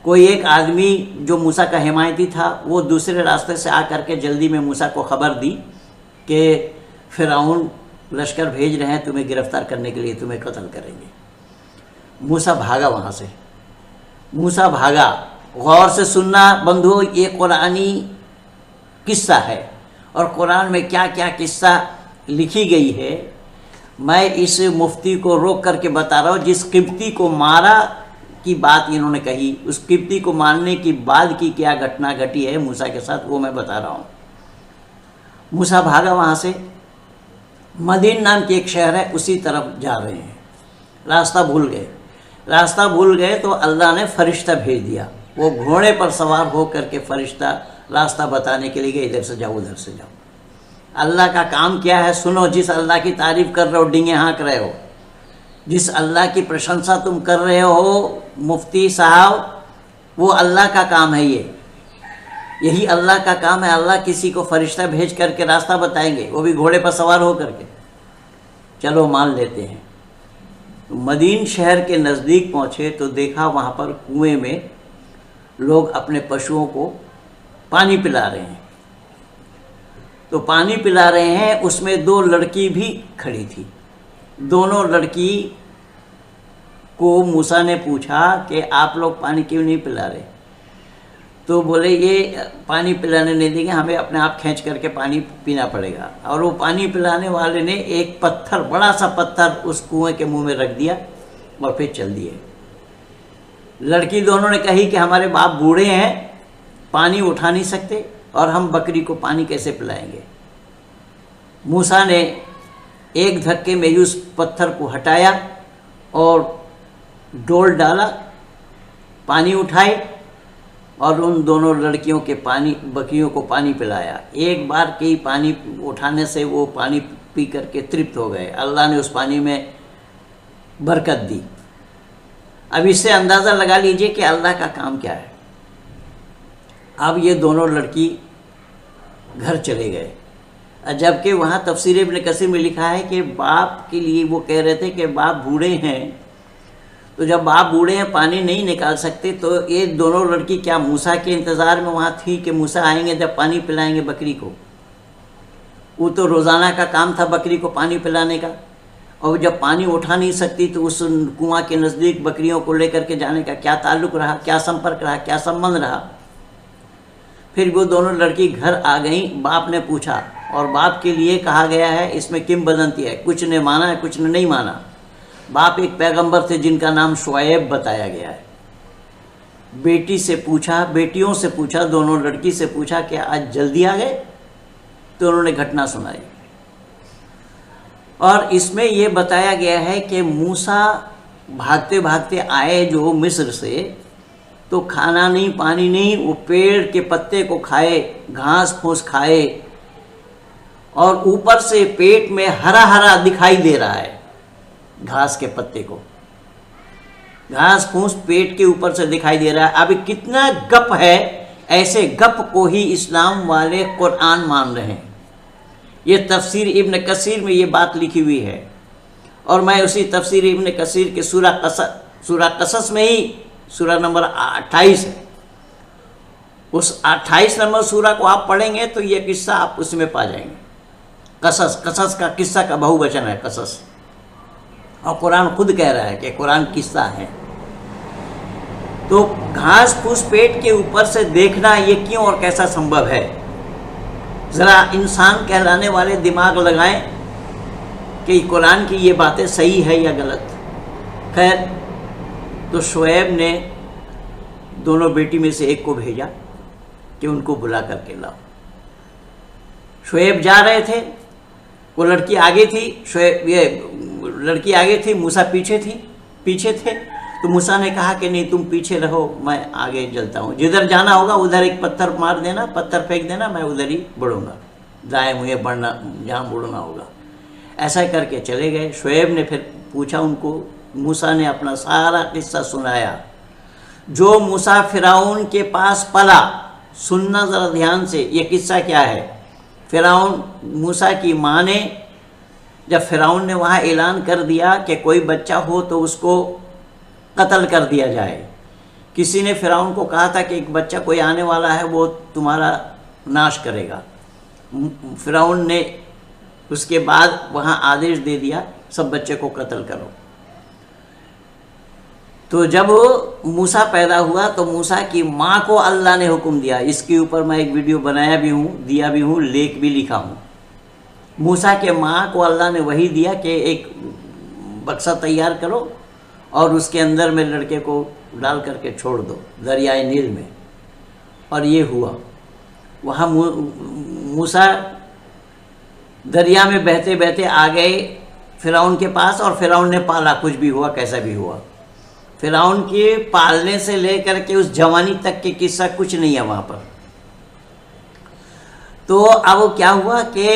Speaker 1: कोई एक आदमी जो मूसा का हिमायती था, वो दूसरे रास्ते से आकर के जल्दी में मूसा को खबर दी कि फ़िरौन लश्कर भेज रहे हैं तुम्हें गिरफ्तार करने के लिए, तुम्हें कत्ल करेंगे। मूसा भागा वहाँ से, मूसा भागा। गौर से सुनना बंधुओं, ये कुरानी किस्सा है और कुरान में क्या क्या किस्सा लिखी गई है मैं इस मुफ्ती को रोक करके बता रहा हूँ। जिस किब्ती को मारा की बात इन्होंने कही, उस किब्ती को मारने की बाद की क्या घटना घटी है मूसा के साथ, वो मैं बता रहा हूँ। मूसा भागा वहाँ से, मदीन नाम की एक शहर है, उसी तरफ जा रहे हैं। रास्ता भूल गए, रास्ता भूल गए तो अल्लाह ने फरिश्ता भेज दिया। वो घोड़े पर सवार हो करके फरिश्ता रास्ता बताने के लिए गए, इधर से जाओ उधर से जाओ। अल्लाह का काम क्या है सुनो। जिस अल्लाह की तारीफ़ कर रहे हो, डींगे हाँक रहे हो, जिस अल्लाह की प्रशंसा तुम कर रहे हो मुफ्ती साहब, वो अल्लाह का काम है। यही अल्लाह का काम है। अल्लाह किसी को फरिश्ता भेज करके रास्ता बताएंगे, वो भी घोड़े पर सवार हो करके। चलो मान लेते हैं। तो मदीन शहर के नज़दीक पहुँचे तो देखा वहाँ पर कुएं में लोग अपने पशुओं को पानी पिला रहे हैं। तो पानी पिला रहे हैं, उसमें दो लड़की भी खड़ी थी। दोनों लड़की को मूसा ने पूछा कि आप लोग पानी क्यों नहीं पिला रहे? तो बोले ये पानी पिलाने नहीं देंगे, हमें अपने आप खींच करके पानी पीना पड़ेगा। और वो पानी पिलाने वाले ने एक पत्थर, बड़ा सा पत्थर उस कुएं के मुंह में रख दिया और फिर चल दिए। लड़की दोनों ने कही कि हमारे बाप बूढ़े हैं, पानी उठा नहीं सकते और हम बकरी को पानी कैसे पिलाएंगे। मूसा ने एक धक्के में उस पत्थर को हटाया और डोल डाला, पानी उठाए और उन दोनों लड़कियों के बकरियों को पानी पिलाया। एक बार के पानी उठाने से वो पानी पी करके तृप्त हो गए। अल्लाह ने उस पानी में बरकत दी। अब इससे अंदाज़ा लगा लीजिए कि अल्लाह का काम क्या है। अब ये दोनों लड़की घर चले गए, जबकि वहाँ तफसीर इब्न कसीर में लिखा है कि बाप के लिए वो कह रहे थे कि बाप बूढ़े हैं, तो जब बाप बूढ़े हैं पानी नहीं निकाल सकते, तो ये दोनों लड़की क्या मूसा के इंतज़ार में वहाँ थी कि मूसा आएंगे जब पानी पिलाएंगे बकरी को? वो तो रोज़ाना का काम था बकरी को पानी पिलाने का, और जब पानी उठा नहीं सकती तो उस कुआं के नज़दीक बकरियों को लेकर के जाने का क्या ताल्लुक़ रहा, क्या संपर्क रहा, क्या संबंध रहा। फिर वो दोनों लड़की घर आ गई। बाप ने पूछा, और बाप के लिए कहा गया है, इसमें किंवदंती है, कुछ ने माना है कुछ ने नहीं माना। बाप एक पैगंबर थे जिनका नाम शुएब बताया गया है। बेटियों से पूछा, दोनों लड़की से पूछा कि आज जल्दी आ गए? तो उन्होंने घटना सुनाई। और इसमें ये बताया गया है कि मूसा भागते भागते आए जो मिस्र से, तो खाना नहीं पानी नहीं, वो पेड़ के पत्ते को खाए, घास फूस खाए, और ऊपर से पेट में हरा हरा दिखाई दे रहा है घास के पत्ते को, घास फूस पेट के ऊपर से दिखाई दे रहा है। अब कितना गप है, ऐसे गप को ही इस्लाम वाले कुरान मान रहे हैं। ये तफसीर इब्न कसीर में ये बात लिखी हुई है, और मैं उसी तफसीर इब्न कसीर के सूरा कसस में ही सूरा नंबर 28 है, उस 28 नंबर सूरा को आप पढ़ेंगे तो ये किस्सा आप उसमें पा जाएंगे। कसस का किस्सा का बहुवचन है कसस, और कुरान खुद कह रहा है कि कुरान किस्सा है। तो घास फूस पेट के ऊपर से देखना ये क्यों और कैसा संभव है? ज़रा इंसान कहलाने वाले दिमाग लगाएं कि कुरान की ये बातें सही है या गलत। खैर, तो शुएब ने दोनों बेटी में से एक को भेजा कि उनको बुला करके लाओ। शुएब जा रहे थे, वो लड़की आगे थी, लड़की आगे थी, मूसा पीछे थे। तो मूसा ने कहा कि नहीं, तुम पीछे रहो, मैं आगे चलता हूँ, जिधर जाना होगा उधर एक पत्थर मार देना, पत्थर फेंक देना, मैं उधर ही बढ़ूँगा, दाएँ मुझे बढ़ना, जहाँ मुड़ना होगा। ऐसा करके चले गए। शुएब ने फिर पूछा उनको, मूसा ने अपना सारा किस्सा सुनाया। जो मूसा फिरौन के पास पला, सुनना ज़रा ध्यान से, ये किस्सा क्या है। फिरौन, मूसा की माँ ने, जब फिरौन ने वहाँ ऐलान कर दिया कि कोई बच्चा हो तो उसको कत्ल कर दिया जाए। किसी ने फिरौन को कहा था कि एक बच्चा कोई आने वाला है, वो तुम्हारा नाश करेगा। फिरौन ने उसके बाद वहाँ आदेश दे दिया, सब बच्चे को कत्ल करो। तो जब मूसा पैदा हुआ तो मूसा की माँ को अल्लाह ने हुक्म दिया। इसके ऊपर मैं एक वीडियो बनाया भी हूँ, दिया भी हूँ, लेख भी लिखा हूँ। मूसा के माँ को अल्लाह ने वही दिया कि एक बक्सा तैयार करो और उसके अंदर में लड़के को डाल करके छोड़ दो दरियाए नील में। और ये हुआ। वहाँ मूसा दरिया में बहते बहते आ गए फिरौन के पास, और फिरौन ने पाला, कुछ भी हुआ कैसा भी हुआ। फिरौन के पालने से लेकर के उस जवानी तक के किस्सा कुछ नहीं है वहाँ पर। तो अब क्या हुआ कि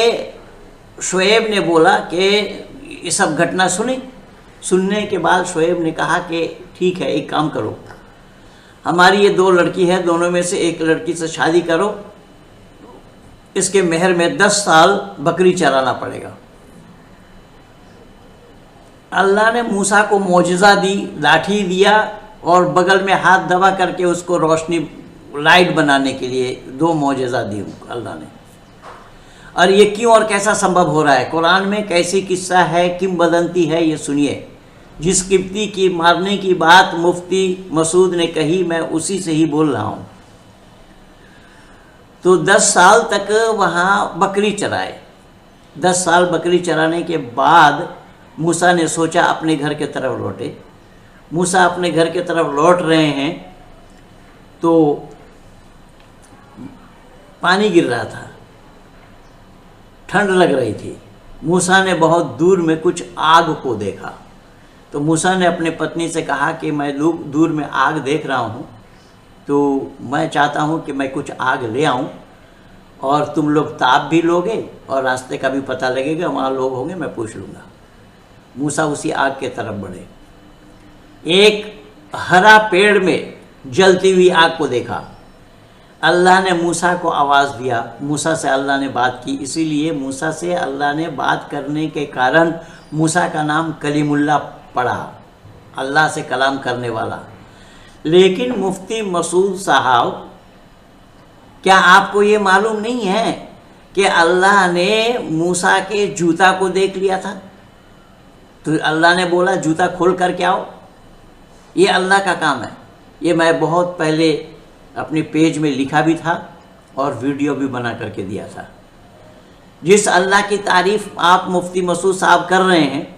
Speaker 1: शुएब ने बोला कि ये सब घटना सुनने के बाद शुएब ने कहा कि ठीक है, एक काम करो, हमारी ये दो लड़की है, दोनों में से एक लड़की से शादी करो, इसके मेहर में 10 साल बकरी चराना पड़ेगा। अल्लाह ने मूसा को मौजज़ा दी, लाठी दिया और बगल में हाथ दबा करके उसको रोशनी, लाइट बनाने के लिए 2 मौजज़ा दी अल्लाह ने। और ये क्यों और कैसा संभव हो रहा है, कुरान में कैसी किस्सा है, किंवदंती है, ये सुनिए। जिस किब्ती की मारने की बात मुफ्ती मसूद ने कही, मैं उसी से ही बोल रहा हूँ। तो 10 साल तक वहाँ बकरी चराए। 10 साल बकरी चराने के बाद मूसा ने सोचा अपने घर के तरफ लौटे। मूसा अपने घर के तरफ लौट रहे हैं तो पानी गिर रहा था, ठंड लग रही थी। मूसा ने बहुत दूर में कुछ आग को देखा। तो मूसा ने अपने पत्नी से कहा कि मैं दूर में आग देख रहा हूँ, तो मैं चाहता हूँ कि मैं कुछ आग ले आऊँ और तुम लोग ताप भी लोगे और रास्ते का भी पता लगेगा, वहाँ लोग होंगे, मैं पूछ लूँगा। मूसा उसी आग के तरफ बढ़े। एक हरा पेड़ में जलती हुई आग को देखा। अल्लाह ने मूसा को आवाज़ दिया, मूसा से अल्लाह ने बात की। इसीलिए मूसा से अल्लाह ने बात करने के कारण मूसा का नाम कलीमुल्लाह पड़ा, अल्लाह से कलाम करने वाला। लेकिन मुफ्ती मसूद साहब, क्या आपको ये मालूम नहीं है कि अल्लाह ने मूसा के जूता को देख लिया था? तो अल्लाह ने बोला जूता खोल कर के आओ। ये अल्लाह का काम है। ये मैं बहुत पहले अपने पेज में लिखा भी था और वीडियो भी बना करके दिया था। जिस अल्लाह की तारीफ़ आप मुफ्ती मसूद साहब कर रहे हैं,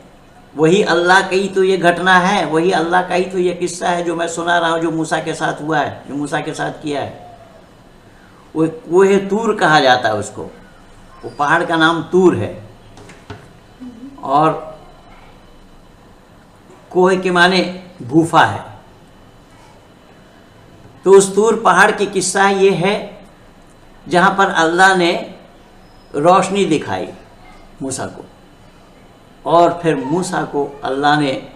Speaker 1: वही अल्लाह की तो ये घटना है, वही अल्लाह का ही तो ये किस्सा है जो मैं सुना रहा हूँ, जो मूसा के साथ हुआ है, जो मूसा के साथ किया है। वो कोहे तूर कहा जाता है उसको, वो पहाड़ का नाम तूर है। और कोहे के माने गुफा है। तो उस तूर पहाड़ की किस्सा ये है जहाँ पर अल्लाह ने रोशनी दिखाई मूसा को, और फिर मूसा को अल्लाह ने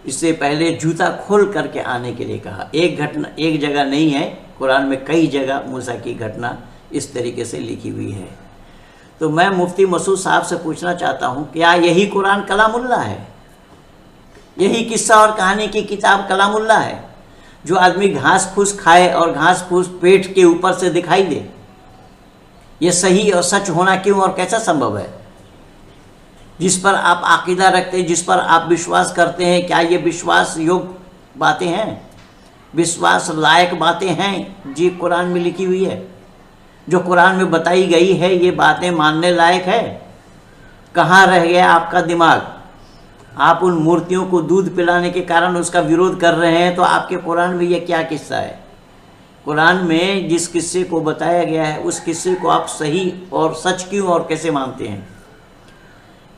Speaker 1: इससे पहले जूता खोल करके आने के लिए कहा। एक घटना एक जगह नहीं है, कुरान में कई जगह मूसा की घटना इस तरीके से लिखी हुई है। तो मैं मुफ्ती मसूद साहब से पूछना चाहता हूँ, क्या यही कुरान कलामुल्लाह है? यही किस्सा और कहानी की किताब कलामुल्लाह है जो आदमी घास फूस खाए और घास फूस पेट के ऊपर से दिखाई दे? ये सही और सच होना क्यों और कैसा संभव है? जिस पर आप आकीदा रखते हैं, जिस पर आप विश्वास करते हैं, क्या ये विश्वास योग्य बातें हैं, विश्वास लायक बातें हैं जी कुरान में लिखी हुई है? जो कुरान में बताई गई है ये बातें मानने लायक है? कहाँ रह गया आपका दिमाग? आप उन मूर्तियों को दूध पिलाने के कारण उसका विरोध कर रहे हैं, तो आपके कुरान में ये क्या किस्सा है? कुरान में जिस किस्से को बताया गया है उस किस्से को आप सही और सच क्यों और कैसे मानते हैं?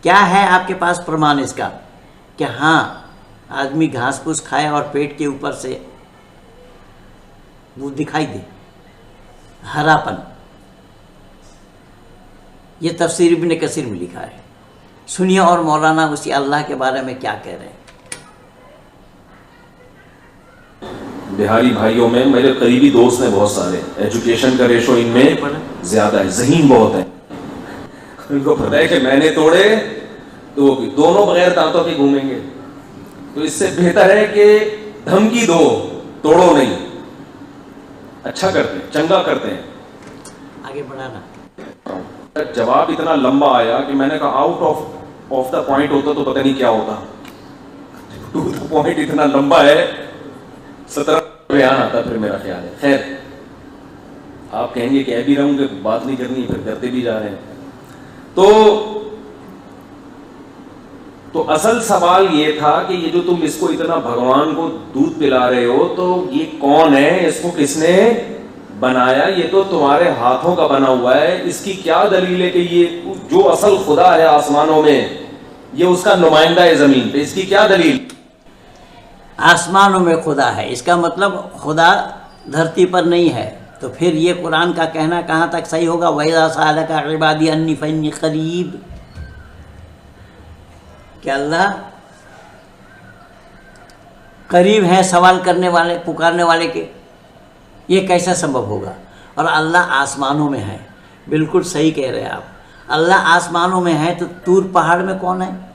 Speaker 1: क्या है आपके पास प्रमाण इसका कि हाँ आदमी घास फूस खाए और पेट के ऊपर से वो दिखाई दे हरापन? ये तफसीर इब्न कसीर में लिखा है। सुनिए और मौलाना उसी अल्लाह के बारे में क्या कह रहे हैं।
Speaker 2: बिहारी भाइयों में मेरे करीबी दोस्त हैं बहुत सारे, एजुकेशन का रेशो इनमें ज्यादा है, ज़हीन बहुत है। उनको पता है कि मैंने तोड़े तो दोनों बगैर दांतों के घूमेंगे, तो इससे बेहतर है कि धमकी दो, तोड़ो नहीं। अच्छा करते हैं, चंगा करते हैं,
Speaker 1: आगे बढ़ाना।
Speaker 2: जवाब इतना लंबा आया कि मैंने कहा आउट ऑफ द पॉइंट होता तो पता नहीं क्या होता। टू द पॉइंट इतना लंबा है, 17 बयान आता फिर मेरा ख्याल है। खैर, आप कहेंगे कह भी रहूंगे, बात नहीं करनी, फिर करते भी जा रहे हैं। तो असल सवाल ये था कि ये जो तुम इसको इतना भगवान को दूध पिला रहे हो, तो ये कौन है, इसको किसने बनाया? ये तो तुम्हारे हाथों का बना हुआ है। इसकी क्या दलील है कि ये जो असल खुदा है आसमानों में, ये उसका नुमाइंदा है जमीन पे? इसकी क्या दलील?
Speaker 1: आसमानों में खुदा है, इसका मतलब खुदा धरती पर नहीं है। तो फिर ये कुरान का कहना कहाँ तक सही होगा? वइज़ा सअलका इबादी अन्नी फइन्नी क़रीब। क्या अल्लाह करीब है सवाल करने वाले, पुकारने वाले के? ये कैसा संभव होगा? और अल्लाह आसमानों में है। बिल्कुल सही कह रहे हैं आप। अल्लाह आसमानों में है तो तूर पहाड़ में कौन है?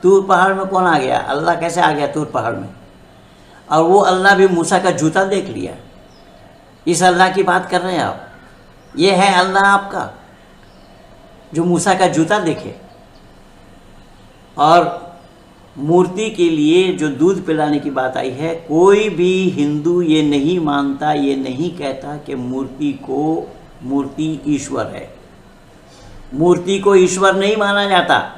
Speaker 1: तूर पहाड़ में कौन आ गया? अल्लाह कैसे आ गया तूर पहाड़ में? और वो अल्लाह भी मूसा का जूता देख लिया। इस अल्लाह की बात कर रहे हैं आप? ये है अल्लाह आपका जो मूसा का जूता देखे? और मूर्ति के लिए जो दूध पिलाने की बात आई है, कोई भी हिंदू ये नहीं मानता, ये नहीं कहता कि मूर्ति ईश्वर है। मूर्ति को ईश्वर नहीं माना जाता।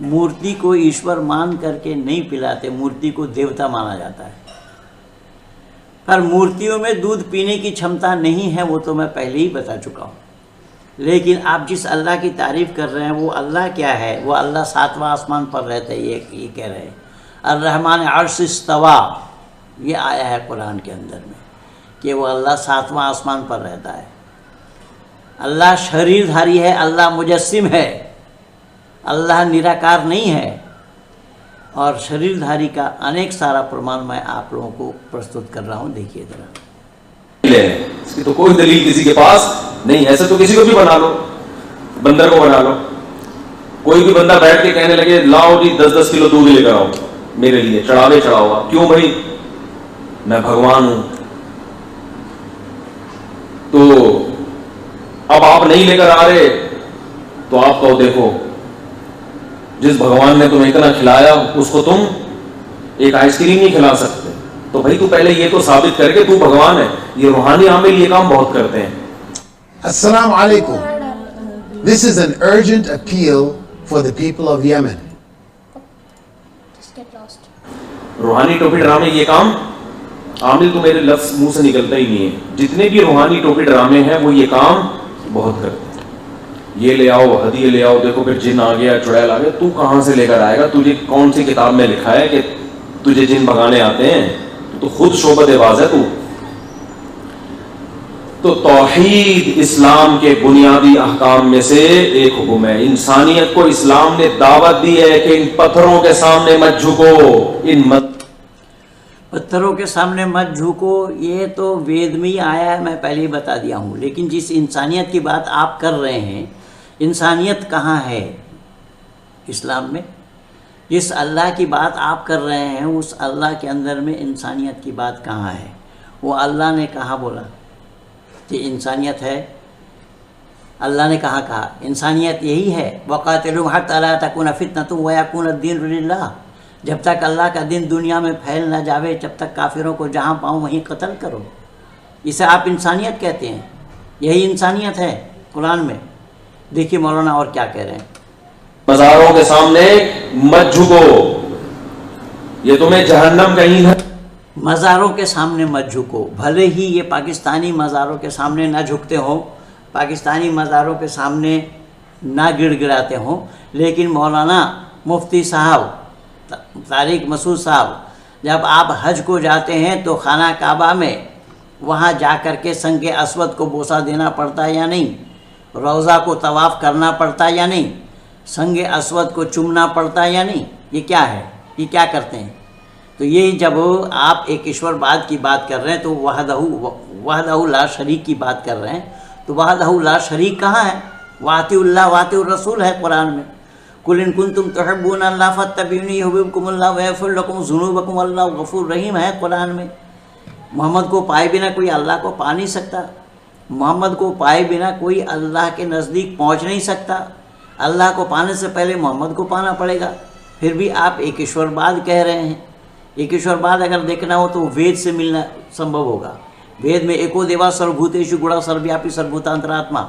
Speaker 1: मूर्ति को ईश्वर मान करके नहीं पिलाते, मूर्ति को देवता माना जाता है। पर मूर्तियों में दूध पीने की क्षमता नहीं है, वो तो मैं पहले ही बता चुका हूँ। लेकिन आप जिस अल्लाह की तारीफ़ कर रहे हैं वो अल्लाह क्या है? वो अल्लाह 7वां आसमान पर रहता है, ये कह रहे हैं। अर्रहमान अर्श इस्तवा, ये आया है कुरान के अंदर में कि वो अल्लाह 7वां आसमान पर रहता है। अल्लाह शरीरधारी है, अल्लाह मुजस्सिम है, अल्लाह निराकार नहीं है। और शरीरधारी का अनेक सारा प्रमाण मैं आप लोगों को प्रस्तुत कर रहा हूँ, देखिए जरा।
Speaker 2: इसकी तो कोई दलील किसी के पास नहीं। ऐसे तो किसी को भी बना लो, बंदर को बना लो। कोई भी बंदा बैठ के कहने लगे लाओ जी 10-10 किलो दूध लेकर आओ मेरे लिए, चढ़ावे चढ़ाओ। क्यों भाई? मैं भगवान हूं। तो अब आप नहीं लेकर आ रहे तो आप कहो देखो, जिस भगवान ने तुम्हें इतना खिलाया उसको तुम एक आइसक्रीम नहीं खिला सकते। तो भाई तू पहले ये तो साबित करके तू भगवान है। ये रूहानी आमिल ये काम बहुत करते हैं।
Speaker 3: Assalamu alaikum. This is an urgent appeal for the people of Yemen.
Speaker 4: Just get lost.
Speaker 2: रूहानी टोपी ड्रामे ये काम आमिल तो मेरे लफ्ज मुंह से निकलता ही नहीं है। जितने भी रूहानी टोपी ड्रामे हैं वो ये काम बहुत करते हैं। ये ले आओ, हदिये ले आओ, देखो फिर जिन आ गया, चुड़ैल आ गया। तू कहां से लेकर आएगा? तुझे कौन सी किताब में लिखा है कि तुझे जिन भगाने आते हैं? तो खुद शोबतबाज है तू। तो तौहीद इस्लाम के बुनियादी अहकाम में से एक हुक्म है। इंसानियत को इस्लाम ने दावत दी है कि इन पत्थरों के सामने मत झुको,
Speaker 1: पत्थरों के सामने मत झुको। ये तो वेद में ही आया है, मैं पहले ही बता दिया हूँ। लेकिन जिस इंसानियत की बात आप कर रहे हैं, इंसानियत कहाँ है इस्लाम में? जिस अल्लाह की बात आप कर रहे हैं उस अल्लाह के अंदर में इंसानियत की बात कहाँ है? वो अल्लाह ने कहाँ बोला कि इंसानियत है? अल्लाह ने कहा इंसानियत यही है, वक़ातिलूहुम हत्ता ला तकूना फितनतुन व यकूना दीनु लिल्लाह। जब तक अल्लाह का दिन दुनिया में फैल ना जावे, जब तक काफिरों को जहाँ पाओ वहीं कत्ल करो। इसे आप इंसानियत कहते हैं? यही इंसानियत है कुरान में। देखिए मौलाना और क्या कह रहे हैं।
Speaker 2: मज़ारों के सामने मत झुको, ये तुम्हें जहन्नम का ईंधन।
Speaker 1: मज़ारों के सामने मत झुको। भले ही ये पाकिस्तानी मज़ारों के सामने ना झुकते हों, पाकिस्तानी मज़ारों के सामने ना गिड़गिड़ाते हों, लेकिन मौलाना मुफ्ती साहब तारिक मसूद साहब, जब आप हज को जाते हैं तो खाना काबा में वहाँ जा कर के संगे अस्वद को बोसा देना पड़ता है या नहीं? रोज़ा को तवाफ़ करना पड़ता है या नहीं? संगे अस्वद को चूमना पड़ता है या नहीं? ये क्या है? ये क्या करते हैं? तो ये जब आप एक ईश्वरवाद की बात कर रहे हैं तो वहदहू ला शरीक की बात कर रहे हैं, तो वहदहू ला शरीक कहाँ है? वातिउल्लाह वातिउर रसूल है कुरान में। कुल इन कुंतुम तुहिब्बूना अल्लाह फत्तबिऊनी युहिब्बुकुमुल्लाह व यग़फिर लकुम ज़ुनूबकुम अल्लाहु गफ़ूर रहीम है कुरान में। मोहम्मद को पाए बिना कोई अल्लाह को पा नहीं सकता। मोहम्मद को पाए बिना कोई अल्लाह के नज़दीक पहुंच नहीं सकता। अल्लाह को पाने से पहले मोहम्मद को पाना पड़ेगा। फिर भी आप एक ईश्वरवाद कह रहे हैं। एक ईश्वरवाद अगर देखना हो तो वेद से मिलना संभव होगा। वेद में एको देवा सर्वभूतेषु गुणा सर्वव्यापी सर्वभूतांतरात्मा,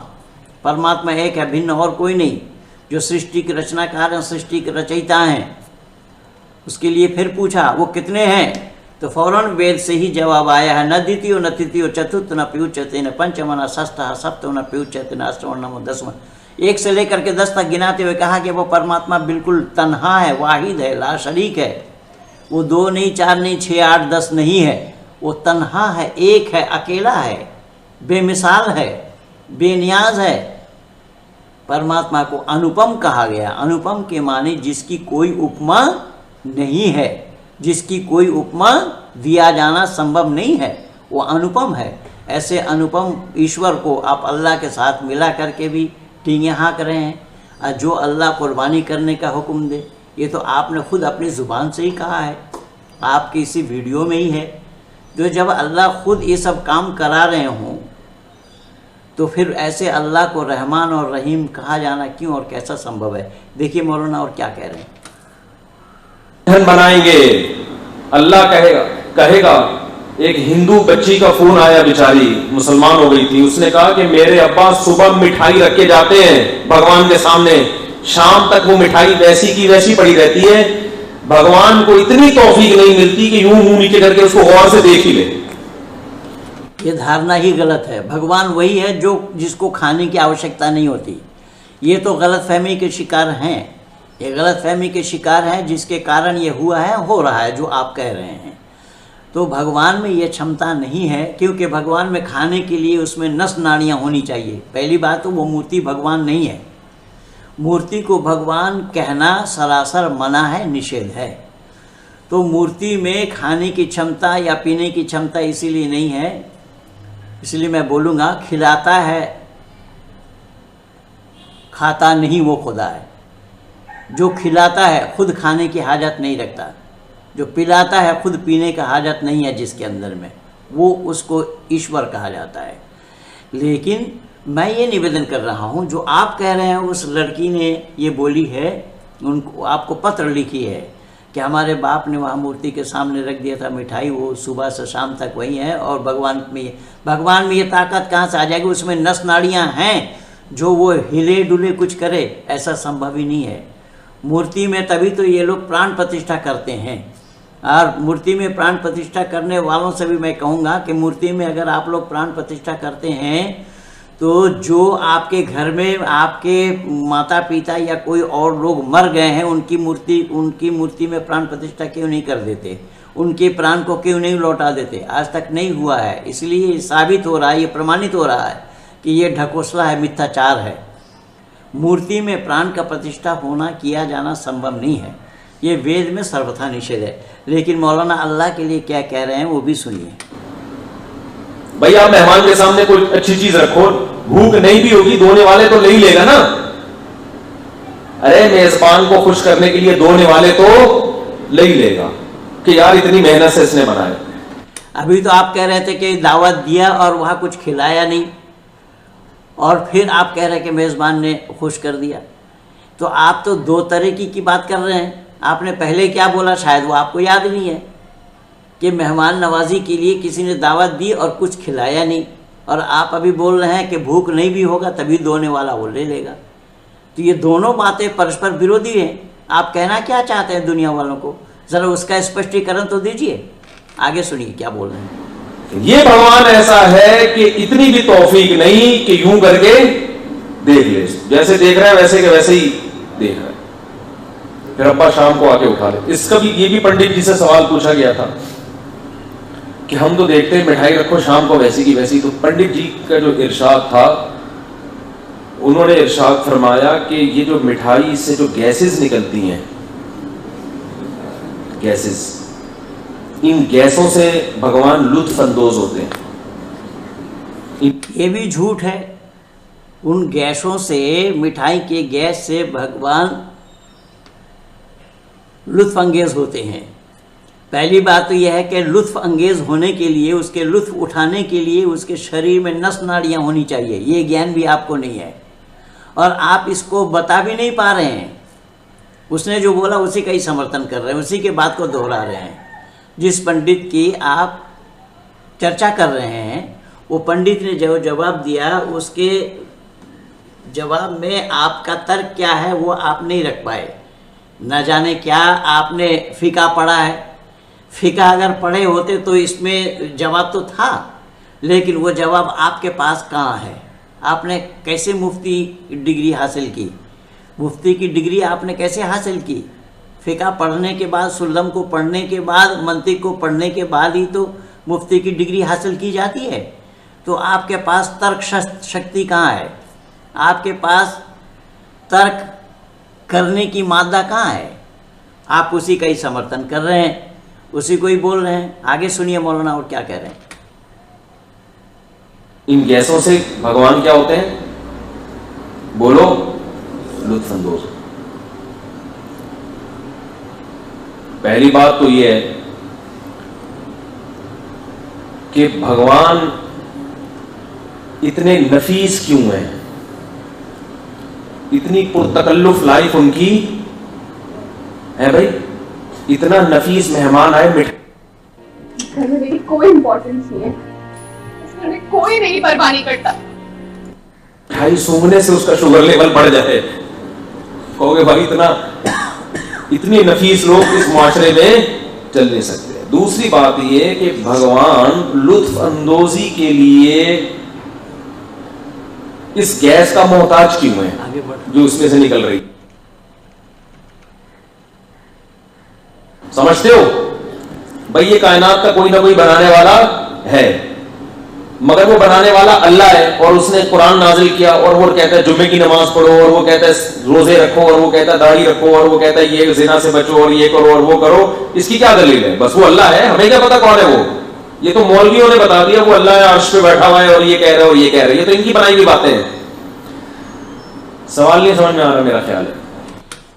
Speaker 1: परमात्मा एक है, भिन्न और कोई नहीं। जो सृष्टि के रचनाकार हैं, सृष्टि के रचयिता हैं। उसके लिए फिर पूछा वो कितने हैं, तो फौरन वेद से ही जवाब आया है, न द्वितीयो न तृतीयो चतुर्थ न प्युच्यते न पंचम न षष्ठः सप्तमो न प्युच्यते न अष्टमो नवमो दसवां। 1 से लेकर के 10 तक गिनाते हुए कहा कि वो परमात्मा बिल्कुल तन्हा है, वाहिद है, ला शरीक है। वो 2 नहीं, 4 नहीं, 6, 8, 10 नहीं है। वो तन्हा है, एक है, अकेला है, बेमिसाल है, बेनियाज है। परमात्मा को अनुपम कहा गया। अनुपम के माने जिसकी कोई उपमा नहीं है, जिसकी कोई उपमा दिया जाना संभव नहीं है, वो अनुपम है। ऐसे अनुपम ईश्वर को आप अल्लाह के साथ मिला करके भी टींगे हाँक रहे हैं। जो अल्लाह कुर्बानी करने का हुक्म दे, ये तो आपने खुद अपनी ज़ुबान से ही कहा है, आपकी इसी वीडियो में ही है। तो जब अल्लाह खुद ये सब काम करा रहे हों तो फिर ऐसे अल्लाह को रहमान और रहीम कहा जाना क्यों और कैसा संभव है? देखिए मौलाना और क्या कह रहे हैं।
Speaker 2: बनाएंगे अल्लाह कहेगा। एक हिंदू बच्ची का फोन आया, बेचारी मुसलमान हो गई थी। उसने कहा कि मेरे अब्बा सुबह मिठाई रख के जाते हैं भगवान के सामने, शाम तक वो मिठाई वैसी की वैसी पड़ी रहती है। भगवान को इतनी तौफीक नहीं मिलती कि यूं मुंह नीचे करके उसको गौर से देख ही ले।
Speaker 1: ये धारणा ही गलत है। भगवान वही है जो जिसको खाने की आवश्यकता नहीं होती। ये तो गलतफहमी के शिकार हैं, ये गलतफहमी के शिकार हैं जिसके कारण ये हुआ है, हो रहा है जो आप कह रहे हैं। तो भगवान में ये क्षमता नहीं है, क्योंकि भगवान में खाने के लिए उसमें नस नाड़ियाँ होनी चाहिए। पहली बात तो वो मूर्ति भगवान नहीं है। मूर्ति को भगवान कहना सरासर मना है, निषेध है। तो मूर्ति में खाने की क्षमता या पीने की क्षमता इसीलिए नहीं है, इसलिए मैं बोलूँगा खिलाता है, खाता नहीं वो खुदा है। जो खिलाता है खुद खाने की हाजत नहीं रखता, जो पिलाता है खुद पीने का हाजत नहीं है जिसके अंदर में, वो उसको ईश्वर कहा जाता है। लेकिन मैं ये निवेदन कर रहा हूँ, जो आप कह रहे हैं उस लड़की ने ये बोली है, उनको आपको पत्र लिखी है कि हमारे बाप ने वहाँ मूर्ति के सामने रख दिया था मिठाई, वो सुबह से शाम तक वही है, और भगवान में ये ताकत कहाँ से आ जाएगी? उसमें नस नाड़ियाँ हैं जो वो हिले डुले कुछ करे, ऐसा संभव ही नहीं है। मूर्ति में तभी तो ये लोग प्राण प्रतिष्ठा करते हैं, और मूर्ति में प्राण प्रतिष्ठा करने वालों से भी मैं कहूँगा कि मूर्ति में अगर आप लोग प्राण प्रतिष्ठा करते हैं तो जो आपके घर में आपके माता पिता या कोई और लोग मर गए हैं, उनकी मूर्ति में प्राण प्रतिष्ठा क्यों नहीं कर देते? उनके प्राण को क्यों नहीं लौटा देते? आज तक नहीं हुआ है। इसलिए साबित हो रहा है, ये प्रमाणित हो रहा है कि ये ढकोसला है, मिथ्याचार है। मूर्ति में प्राण का प्रतिष्ठा होना, किया जाना संभव नहीं है। ये वेद में सर्वथा निषेध है। लेकिन मौलाना अल्लाह के लिए क्या कह रहे हैं वो भी सुनिए।
Speaker 2: भाई आप मेहमान के सामने कोई अच्छी चीज रखो, भूख नहीं भी होगी, धोने वाले तो ले ही लेगा ना। अरे मेजबान को खुश करने के लिए धोने वाले तो ले ही लेगा कि यार इतनी मेहनत से इसने बनाया।
Speaker 1: अभी तो आप कह रहे थे कि दावत दिया और वहाँ कुछ खिलाया नहीं, और फिर आप कह रहे हैं कि मेज़बान ने खुश कर दिया। तो आप तो दो तरीके की बात कर रहे हैं। आपने पहले क्या बोला शायद वो आपको याद नहीं है कि मेहमान नवाजी के लिए किसी ने दावत दी और कुछ खिलाया नहीं, और आप अभी बोल रहे हैं कि भूख नहीं भी होगा तभी धोने वाला वो ले लेगा। तो ये दोनों बातें परस्पर विरोधी हैं। आप कहना क्या चाहते हैं दुनिया वालों को, ज़रा उसका स्पष्टीकरण तो दीजिए। आगे सुनिए क्या बोल रहे हैं।
Speaker 2: ये भगवान ऐसा है कि इतनी भी तौफीक नहीं कि यूं करके देख ले, जैसे देख रहा है वैसे के वैसे ही देख रहा है, फिर अब्बा शाम को आके उठा ले। इसका भी ये भी पंडित जी से सवाल पूछा गया था कि हम तो देखते हैं मिठाई रखो शाम को वैसी की वैसी। तो पंडित जी का जो इरशाद था, उन्होंने इरशाद फरमाया कि ये जो मिठाई से जो गैसेस निकलती हैं, गैसेस, इन गैसों से भगवान लुत्फ अंदोज होते हैं।
Speaker 1: ये भी झूठ है। उन गैसों से, मिठाई के गैस से भगवान लुत्फ अंगेज होते हैं। पहली बात तो यह है कि लुत्फ अंगेज होने के लिए, उसके लुत्फ उठाने के लिए उसके शरीर में नस नाड़ियाँ होनी चाहिए। ये ज्ञान भी आपको नहीं है और आप इसको बता भी नहीं पा रहे हैं। उसने जो बोला उसी का ही समर्थन कर रहे हैं, उसी के बात को दोहरा रहे हैं। जिस पंडित की आप चर्चा कर रहे हैं, वो पंडित ने जो जवाब दिया, उसके जवाब में आपका तर्क क्या है वो आप नहीं रख पाए। न जाने क्या आपने फ़िका पढ़ा है। फ़िका अगर पढ़े होते तो इसमें जवाब तो था, लेकिन वो जवाब आपके पास कहाँ है? आपने कैसे मुफ्ती डिग्री हासिल की? मुफ्ती की डिग्री आपने कैसे हासिल की? फ़िका पढ़ने के बाद, सुल्लम को पढ़ने के बाद, मंतिक को पढ़ने के बाद ही तो मुफ्ती की डिग्री हासिल की जाती है। तो आपके पास तर्क शक्ति कहाँ है? आपके पास तर्क करने की मादा कहाँ है? आप उसी का ही समर्थन कर रहे हैं, उसी को ही बोल रहे हैं। आगे सुनिए मौलाना और क्या कह रहे हैं।
Speaker 2: इन गैसों से भगवान क्या होते हैं? बोलो, लुत्फ अंदोज। पहली बात तो यह है कि भगवान इतने नफीस क्यों हैं? इतनी पुरतकल्लुफ लाइफ उनकी है भाई। इतना नफीस मेहमान आए,
Speaker 5: घर में मेरी कोई इंपॉर्टेंस नहीं है, इस घर में कोई मेरी परवाह नहीं करता।
Speaker 2: मिठाई सूंघने से उसका शुगर लेवल बढ़ जाए, कहोगे भाई इतने नफीस लोग इस मुआशरे में चल नहीं सकते। दूसरी बात ये कि भगवान लुत्फ अंदोजी के लिए इस गैस का मोहताज क्यों है
Speaker 1: आगे बढ़।
Speaker 2: जो उसमें से निकल रही, समझते हो भाई? ये कायनात का कोई ना कोई बनाने वाला है, मगर वो बनाने वाला अल्लाह है, और उसने कुरान नाजिल किया, और वो कहता है जुम्मे की नमाज पढ़ो, और वो कहता है रोजे रखो, और वो कहता है दाढ़ी रखो, और वो कहता है ये जिना से बचो, और ये करो और वो करो। इसकी क्या दलील है? बस वो अल्लाह है, हमें क्या पता कौन है वो? ये तो मौलवियों ने बता दिया वो अल्लाह है, अर्श पे बैठा हुआ है, और ये कह रहे और ये कह रहे, ये तो इनकी बनाई हुई बातें हैं। सवाल नहीं समझ में आ रहा मेरा ख्याल है।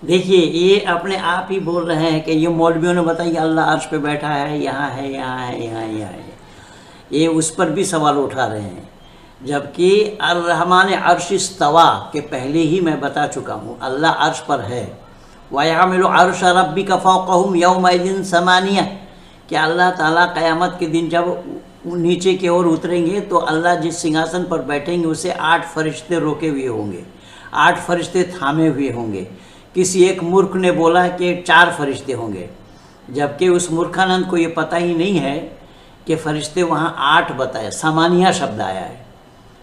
Speaker 1: देखिए, ये अपने आप ही बोल रहे हैं कि ये मौलवियों ने बताया अल्लाह अर्श पे बैठा है, यहाँ है, यहाँ है, यहाँ है, यहाँ है। ये उस पर भी सवाल उठा रहे हैं, जबकि अर्रहमान अर्श इस्तवा के पहले ही मैं बता चुका हूँ अल्लाह अर्श पर है। वयहमिलु अर्श रब्बिका फौक़हुम यौमइज़िन समानिया, कि अल्लाह ताला क़यामत के दिन जब नीचे की ओर उतरेंगे तो अल्लाह जिस सिंहासन पर बैठेंगे उसे 8 फरिश्ते रोके हुए होंगे, 8 फरिश्ते थामे हुए होंगे। किसी एक मूर्ख ने बोला कि 4 फरिश्ते होंगे, जबकि उस मूर्खानंद को ये पता ही नहीं है कि फरिश्ते वहाँ 8 बताए। समानिया शब्द आया है,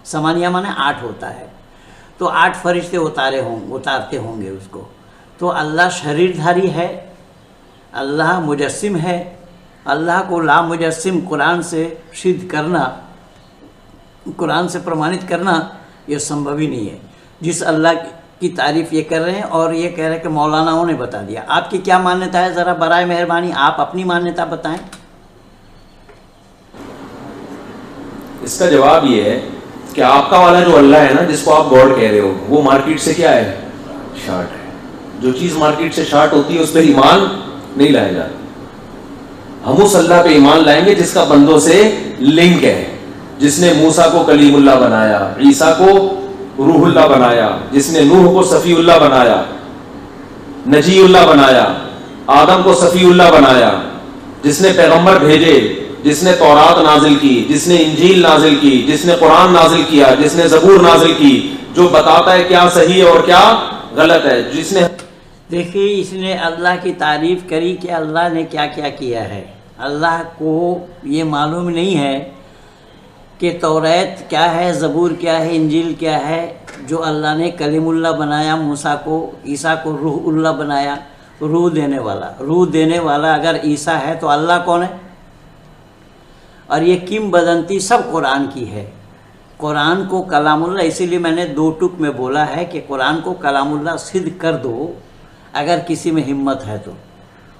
Speaker 1: समानिया माने 8 होता है, तो 8 फरिश्ते उतारते होंगे उसको। तो अल्लाह शरीरधारी है, अल्लाह मुजस्सिम है। अल्लाह को ला मुजस्सिम कुरान से सिद्ध करना, कुरान से प्रमाणित करना ये संभव ही नहीं है। जिस अल्लाह की तारीफ़ ये कर रहे हैं और ये कह रहे हैं कि मौलानाओं ने बता दिया। आपकी क्या मान्यता है? ज़रा बराए मेहरबानी आप अपनी मान्यता बताएं।
Speaker 2: इसका जवाब ये है कि आपका वाला जो अल्लाह है ना, जिसको आप गॉड कह रहे हो, वो मार्केट से क्या है? शार्ट है। जो चीज़ मार्केट से शार्ट होती है उस पर ईमान नहीं लाया जाता। हम उस अल्लाह पे ईमान लाएंगे जिसका बंदों से लिंक है, जिसने मूसा को कलीमुल्लाह बनाया, ईसा को रूहुल्लाह बनाया, जिसने नूह को सफ़ीउल्लाह बनाया, नजीउल्लाह बनाया, आदम को सफ़ीउल्लाह बनाया, जिसने पैगंबर भेजे, जिसने तौरात नाजिल की, जिसने इंजील नाजिल की, जिसने कुरान नाजिल किया, जिसने ज़बूर नाजिल की, जो बताता है क्या सही है और क्या गलत है, जिसने।
Speaker 1: देखिए, इसने अल्लाह की तारीफ़ करी कि अल्लाह ने क्या क्या किया है। अल्लाह को ये मालूम नहीं है कि तौरात क्या है, ज़बूर क्या है, इंजील क्या है। जो अल्लाह ने कलीमुल्लाह बनाया, मूसा को, ईसा को रूहुल्लाह बनाया, रूह देने वाला। रूह देने वाला अगर ईसा है तो अल्लाह कौन है? और ये किंवदंती सब कुरान की है। कुरान को कलामुल्लाह, इसीलिए मैंने 2 टुक में बोला है कि कुरान को कलामुल्लाह सिद्ध कर दो अगर किसी में हिम्मत है तो।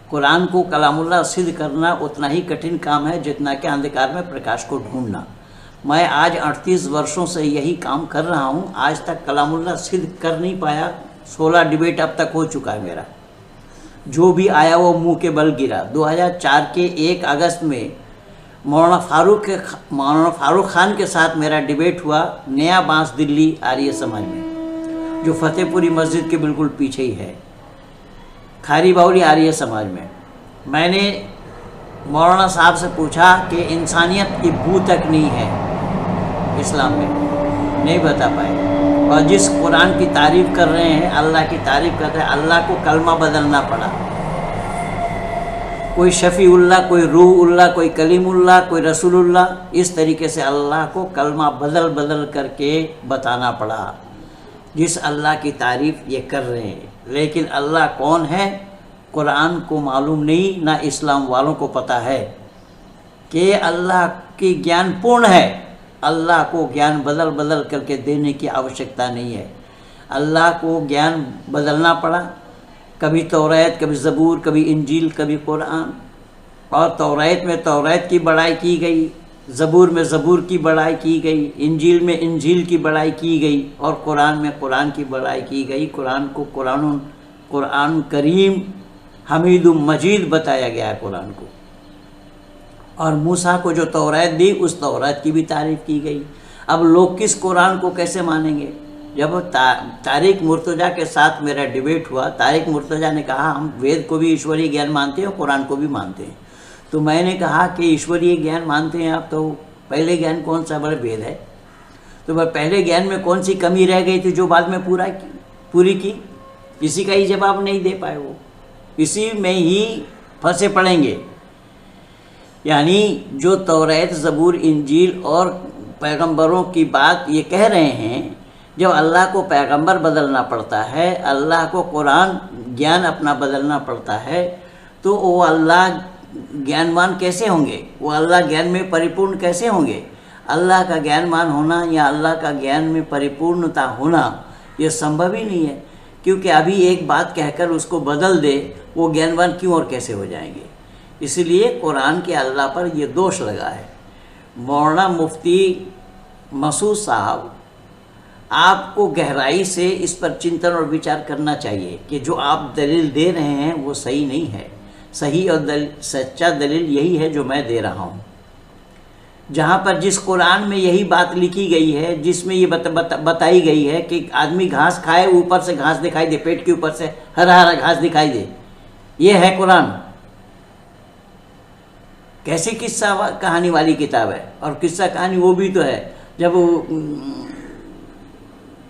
Speaker 1: कुरान को कलामुल्लाह सिद्ध करना उतना ही कठिन काम है जितना कि अंधकार में प्रकाश को ढूंढना। मैं आज 38 वर्षों से यही काम कर रहा हूँ, आज तक कलामुल्लाह सिद्ध कर नहीं पाया। 16 डिबेट अब तक हो चुका है मेरा, जो भी आया वो मुंह के बल गिरा। 2004 के 1 अगस्त में मौलाना फारूक खान के साथ मेरा डिबेट हुआ नया बांस दिल्ली आर्य समाज में, जो फतेहपुरी मस्जिद के बिल्कुल पीछे ही है, खारी बाउली आर्य समाज में। मैंने मौलाना साहब से पूछा कि इंसानियत की बू तक नहीं है इस्लाम में, नहीं बता पाए। और जिस कुरान की तारीफ़ कर रहे हैं, अल्लाह की तारीफ़ करते हैं, अल्लाह को कलमा बदलना पड़ा। कोई शफ़ीउल्लाह, कोई रूहुल्लाह, कोई कलीमुल्लाह, कोई रसूलुल्लाह, इस तरीके से अल्लाह को कलमा बदल बदल करके बताना पड़ा। जिस अल्लाह की तारीफ़ ये कर रहे हैं, लेकिन अल्लाह कौन है कुरान को मालूम नहीं, ना इस्लाम वालों को पता है कि अल्लाह की ज्ञान पूर्ण है। अल्लाह को ज्ञान बदल बदल करके देने की आवश्यकता नहीं है। अल्लाह को ज्ञान बदलना पड़ा, कभी तौरात, कभी ज़बूर, कभी इंजील, कभी कुरान। और तौरात में तौरात की बड़ाई की गई, ज़बूर में ज़बूर की बड़ाई की गई, इंजील में इंजील की बड़ाई की गई, और कुरान में कुरान की बड़ाई की गई। कुरान को कुरान करीम हमीदुम मजीद बताया गया है कुरान को। और मूसा को जो तौरात दी, उस तौरात की भी तारीफ़ की गई। अब लोग किस कुरान को कैसे मानेंगे? जब तारिक मुर्तज़ा के साथ मेरा डिबेट हुआ, तारिक मुर्तज़ा ने कहा हम वेद को भी ईश्वरीय ज्ञान मानते हैं और कुरान को भी मानते हैं। तो मैंने कहा कि ईश्वरीय ज्ञान मानते हैं आप, तो पहले ज्ञान कौन सा? बड़े वेद है। तो वह पहले ज्ञान में कौन सी कमी रह गई थी जो बाद में पूरी की? इसी का ही जवाब नहीं दे पाए वो, इसी में ही फंसे पड़ेंगे। यानी जो तौरात, ज़बूर, इंजील और पैगंबरों की बात ये कह रहे हैं, जब अल्लाह को पैगंबर बदलना पड़ता है, अल्लाह को कुरान ज्ञान अपना बदलना पड़ता है, तो वो अल्लाह ज्ञानवान कैसे होंगे? वो अल्लाह ज्ञान में परिपूर्ण कैसे होंगे? अल्लाह का ज्ञानवान होना या अल्लाह का ज्ञान में परिपूर्णता होना ये संभव ही नहीं है, क्योंकि अभी एक बात कहकर उसको बदल दे, वो ज्ञानवान क्यों और कैसे हो जाएंगे? इसलिए कुरान के अल्लाह पर ये दोष लगा है। मौलाना मुफ्ती मसूद साहब, आपको गहराई से इस पर चिंतन और विचार करना चाहिए कि जो आप दलील दे रहे हैं वो सही नहीं है। सही और सच्चा दलील यही है जो मैं दे रहा हूँ। जहाँ पर जिस कुरान में यही बात लिखी गई है, जिसमें ये बताई गई है कि आदमी घास खाए, ऊपर से घास दिखाई दे, पेट के ऊपर से हरा हरा घास दिखाई दे, ये है कुरान। कैसी किस्सा कहानी वाली किताब है? और किस्सा कहानी वो भी तो है, जब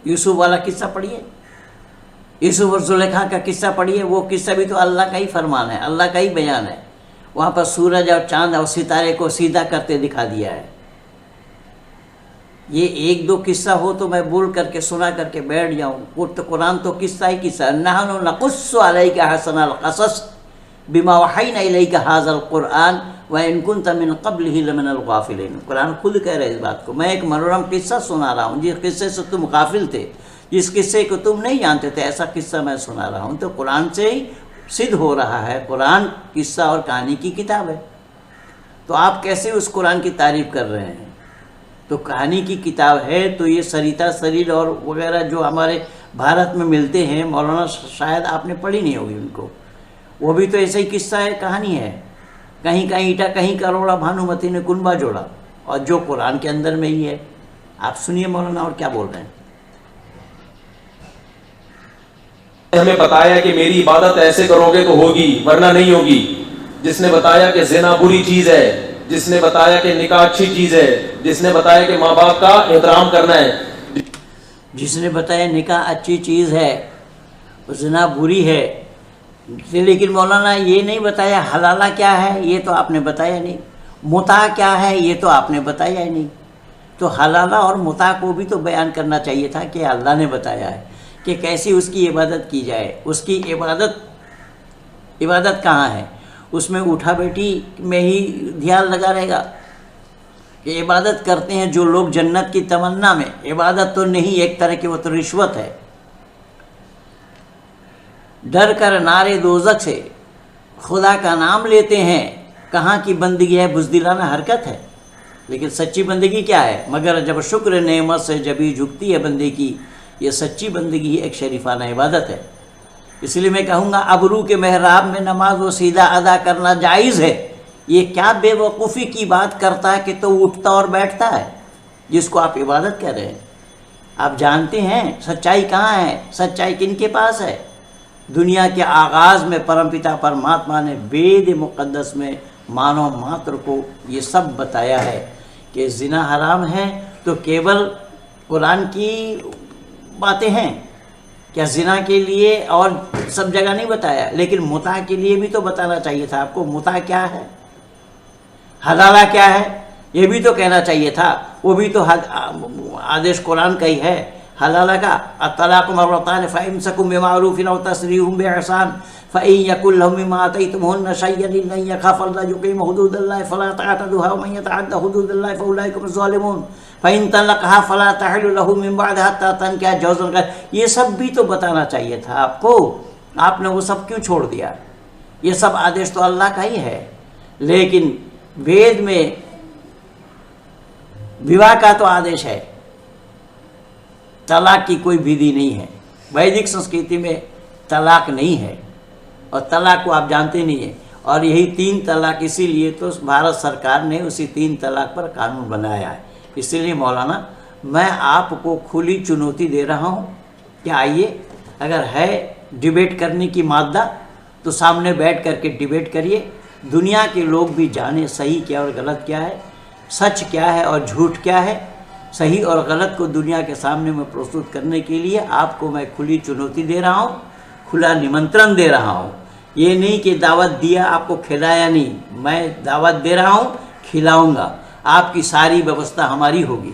Speaker 1: यूसुफ वाला किस्सा पढ़िए, यूसुफ और जुलेखा का किस्सा पढ़िए, वो किस्सा भी तो अल्लाह का ही फरमान है, अल्लाह का ही बयान है। वहाँ पर सूरज और चांद और सितारे को सीधा करते दिखा दिया है। ये एक दो किस्सा हो तो मैं बोल करके सुना करके बैठ जाऊँ, वो तो कुरान तो किस्सा ही किस्सा। नहनु नकुस्सु अलैका हसनल क़सस बिमा वहयना इलैका हाज़ल कुरआन व इन कुन्त मिन क़ब्लिही लमिनल गाफ़िलीन। कुरान खुद कह रहे इस बात को। मैं एक मनोरम किस्सा सुना रहा हूँ, जिस किस्से से तुम गाफिल थे, जिस किस्से को तुम नहीं जानते थे, ऐसा किस्सा मैं सुना रहा हूँ। तो कुरान से ही सिद्ध हो रहा है, कुरान किस्सा और कहानी की किताब है। तो आप कैसे उस कुरान की तारीफ़ कर रहे हैं? तो कहानी की किताब है, तो ये सरिता सरीर और वगैरह जो हमारे भारत में मिलते हैं, मौलाना शायद आपने पढ़ी नहीं होगी उनको, वो भी तो ऐसा ही किस्सा है, कहानी है। कहीं कहीं ईटा कहीं करोड़ा, भानुमती ने कुनबा जोड़ा, और जो कुरान के अंदर में ही है। आप सुनिए मौलाना और क्या बोल रहे हैं।
Speaker 2: हमें बताया कि मेरी इबादत ऐसे करोगे तो होगी, वरना नहीं होगी। जिसने बताया कि ज़िना बुरी चीज है, जिसने बताया कि निकाह अच्छी चीज है, जिसने बताया कि माँ बाप का एहतराम करना है,
Speaker 1: जिसने बताया निकाह अच्छी चीज़ है, ज़िना बुरी है, लेकिन मौलाना ये नहीं बताया हलाला क्या है, ये तो आपने बताया नहीं। मुता क्या है, ये तो आपने बताया ही नहीं। तो हलाला और मुता को भी तो बयान करना चाहिए था कि अल्लाह ने बताया है कि कैसी उसकी इबादत की जाए। उसकी इबादत कहाँ है? उसमें उठा बैठी में ही ध्यान लगा रहेगा कि इबादत करते हैं जो लोग जन्नत की तमन्ना में। इबादत तो नहीं, एक तरह की वो तो रिश्वत है। डर कर नारे दोज़ख से खुदा का नाम लेते हैं, कहाँ की बंदगी है, बुज़दिलाना हरकत है। लेकिन सच्ची बंदगी क्या है? मगर जब शुक्र नेमत से जभी झुकती है बंदे की, ये सच्ची बंदगी ही एक शरीफाना इबादत है। इसलिए मैं कहूँगा अबरू के महराब में नमाज वो सीधा अदा करना जायज़ है। ये क्या बेवकूफ़ी की बात करता है कि तो उठता और बैठता है, जिसको आप इबादत कह रहे हैं। आप जानते हैं सच्चाई कहाँ है? सच्चाई किनके पास है? दुनिया के आगाज़ में परमपिता परमात्मा ने वेद मुक़द्दस में मानव मात्र को ये सब बताया है कि ज़िना हराम है। तो केवल कुरान की बातें हैं क्या? ज़िना के लिए और सब जगह नहीं बताया, लेकिन मुता के लिए भी तो बताना चाहिए था आपको। मुता क्या है, हलाला क्या है, ये भी तो कहना चाहिए था। वो भी तो आदेश कुरान का ही है हलाला का। अत्तलाक़ मररतान फ़इम्साकुम बिमारूफ़िन औ तस्रीहुम बिइहसान फ़इन यकुल लहुम मिम्मा आतयतमुहुन्ना शय'अन लन यख़ाफ़ल्ला युक़ीमु हुदूदल्लाहि फ़ला तअतदूहा व मन यतअद्द हुदूदल्लाहि फ़उलाइका हुमुज़ ज़ालिमून फ़इन तलक़हा फ़ला तहिल्लु लहु मिन बअद हत्ता तनकिह ज़ौजन। ये सब भी तो बताना चाहिए था आपको। आपने वो सब क्यों छोड़ दिया? ये सब आदेश तो अल्लाह का ही है, लेकिन वेद में विवाह का तो आदेश है, तलाक की कोई विधि नहीं है। वैदिक संस्कृति में तलाक नहीं है, और तलाक को आप जानते नहीं हैं। और यही 3 तलाक, इसीलिए तो भारत सरकार ने उसी 3 तलाक पर कानून बनाया है। इसीलिए मौलाना मैं आपको खुली चुनौती दे रहा हूँ कि आइए, अगर है डिबेट करने की मादा तो सामने बैठ करके डिबेट करिए। दुनिया के लोग भी जाने सही क्या और गलत क्या है, सच क्या है और झूठ क्या है। सही और गलत को दुनिया के सामने में प्रस्तुत करने के लिए आपको मैं खुली चुनौती दे रहा हूँ, खुला निमंत्रण दे रहा हूँ ये नहीं कि दावत दिया आपको खिलाया नहीं, मैं दावत दे रहा हूँ, खिलाऊंगा, आपकी सारी व्यवस्था हमारी होगी।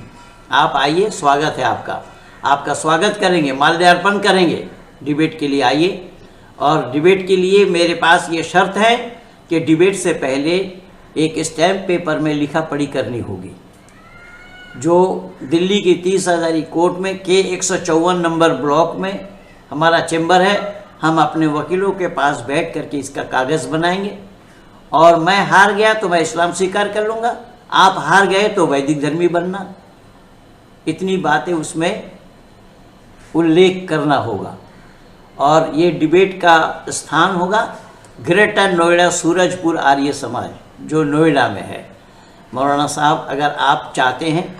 Speaker 1: आप आइए, स्वागत है आपका, आपका स्वागत करेंगे, माल्यार्पण करेंगे, डिबेट के लिए आइए। और डिबेट के लिए मेरे पास ये शर्त है कि डिबेट से पहले एक स्टैम्प पेपर में लिखा पढ़ी करनी होगी, जो दिल्ली की 30 हज़ारी कोर्ट में के 154 नंबर ब्लॉक में हमारा चेंबर है। हम अपने वकीलों के पास बैठ करके इसका कागज़ बनाएंगे, और मैं हार गया तो मैं इस्लाम स्वीकार कर लूँगा, आप हार गए तो वैदिक धर्मी बनना। इतनी बातें उसमें उल्लेख करना होगा। और ये डिबेट का स्थान होगा ग्रेटर नोएडा सूरजपुर आर्य समाज, जो नोएडा में है। मौलाना साहब, अगर आप चाहते हैं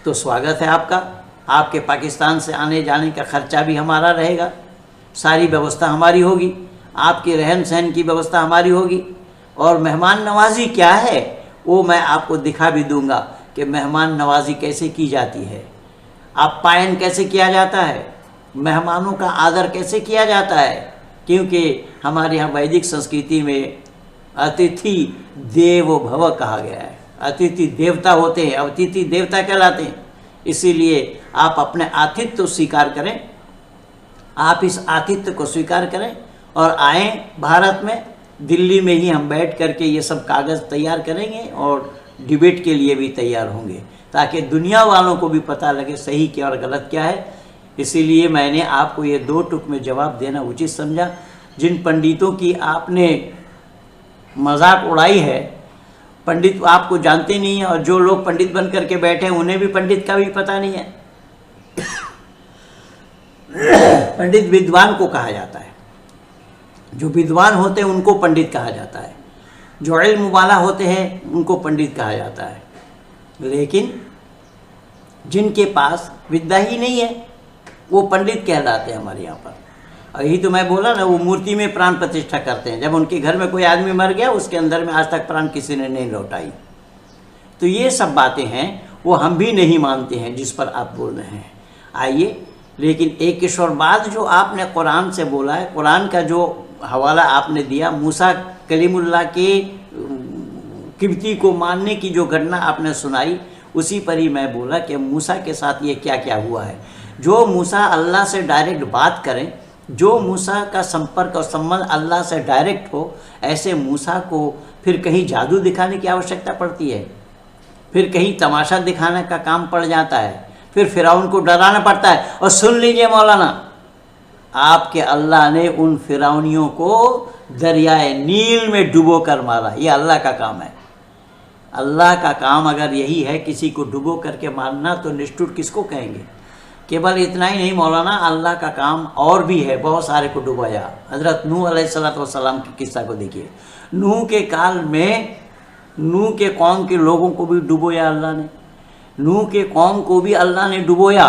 Speaker 1: तो स्वागत है आपका। आपके पाकिस्तान से आने जाने का खर्चा भी हमारा रहेगा, सारी व्यवस्था हमारी होगी, आपके रहन सहन की व्यवस्था हमारी होगी। और मेहमान नवाजी क्या है वो मैं आपको दिखा भी दूंगा कि मेहमान नवाजी कैसे की जाती है, आप्यायन कैसे किया जाता है, मेहमानों का आदर कैसे किया जाता है। क्योंकि हमारे यहाँ वैदिक संस्कृति में अतिथि देवो भव कहा गया है, अतिथि देवता होते हैं, अतिथि देवता कहलाते हैं। इसीलिए आप अपने आतिथ्य को स्वीकार करें, आप इस आतिथ्य को स्वीकार करें और आएँ भारत में। दिल्ली में ही हम बैठ करके ये सब कागज़ तैयार करेंगे और डिबेट के लिए भी तैयार होंगे, ताकि दुनिया वालों को भी पता लगे सही क्या और गलत क्या है। इसीलिए मैंने आपको ये 2 टुक में जवाब देना उचित समझा। जिन पंडितों की आपने मजाक उड़ाई है, पंडित आपको जानते नहीं हैं, और जो लोग पंडित बन करके बैठे हैं उन्हें भी पंडित का भी पता नहीं है। पंडित विद्वान को कहा जाता है, जो विद्वान होते हैं उनको पंडित कहा जाता है, जो इल्म वाला होते हैं उनको पंडित कहा जाता है। लेकिन जिनके पास विद्या ही नहीं है वो पंडित कहलाते हैं हमारे यहाँ पर। और यही तो मैं बोला ना, वो मूर्ति में प्राण प्रतिष्ठा करते हैं। जब उनके घर में कोई आदमी मर गया, उसके अंदर में आज तक प्राण किसी ने नहीं लौटाई। तो ये सब बातें हैं, वो हम भी नहीं मानते हैं जिस पर आप बोल रहे हैं। आइए, लेकिन एक किशोर बाद जो आपने कुरान से बोला है, कुरान का जो हवाला आपने दिया, मूसा कलीमुल्लाह के किब्ती को मानने की जो घटना आपने सुनाई, उसी पर ही मैं बोला कि मूसा के साथ ये क्या क्या हुआ है। जो मूसा अल्लाह से डायरेक्ट बात करें, जो मूसा का संपर्क और संबंध अल्लाह से डायरेक्ट हो, ऐसे मूसा को फिर कहीं जादू दिखाने की आवश्यकता पड़ती है, फिर कहीं तमाशा दिखाने का काम पड़ जाता है, फिर फिरौन को डराना पड़ता है। और सुन लीजिए मौलाना, आपके अल्लाह ने उन फिरौनियों को दरियाए नील में डुबो कर मारा। ये अल्लाह का काम है। अल्लाह का काम अगर यही है किसी को डुबो करके मारना, तो निष्ठुर किसको कहेंगे। केवल इतना ही नहीं मौलाना, अल्लाह का काम और भी है, बहुत सारे को डुबाया। हज़रत नूह अलैहिस्सलाम के किस्सा को देखिए। नूह के काल में नूह के कौम के लोगों को भी डुबोया अल्लाह ने, नूह के कौम को भी अल्लाह ने डुबोया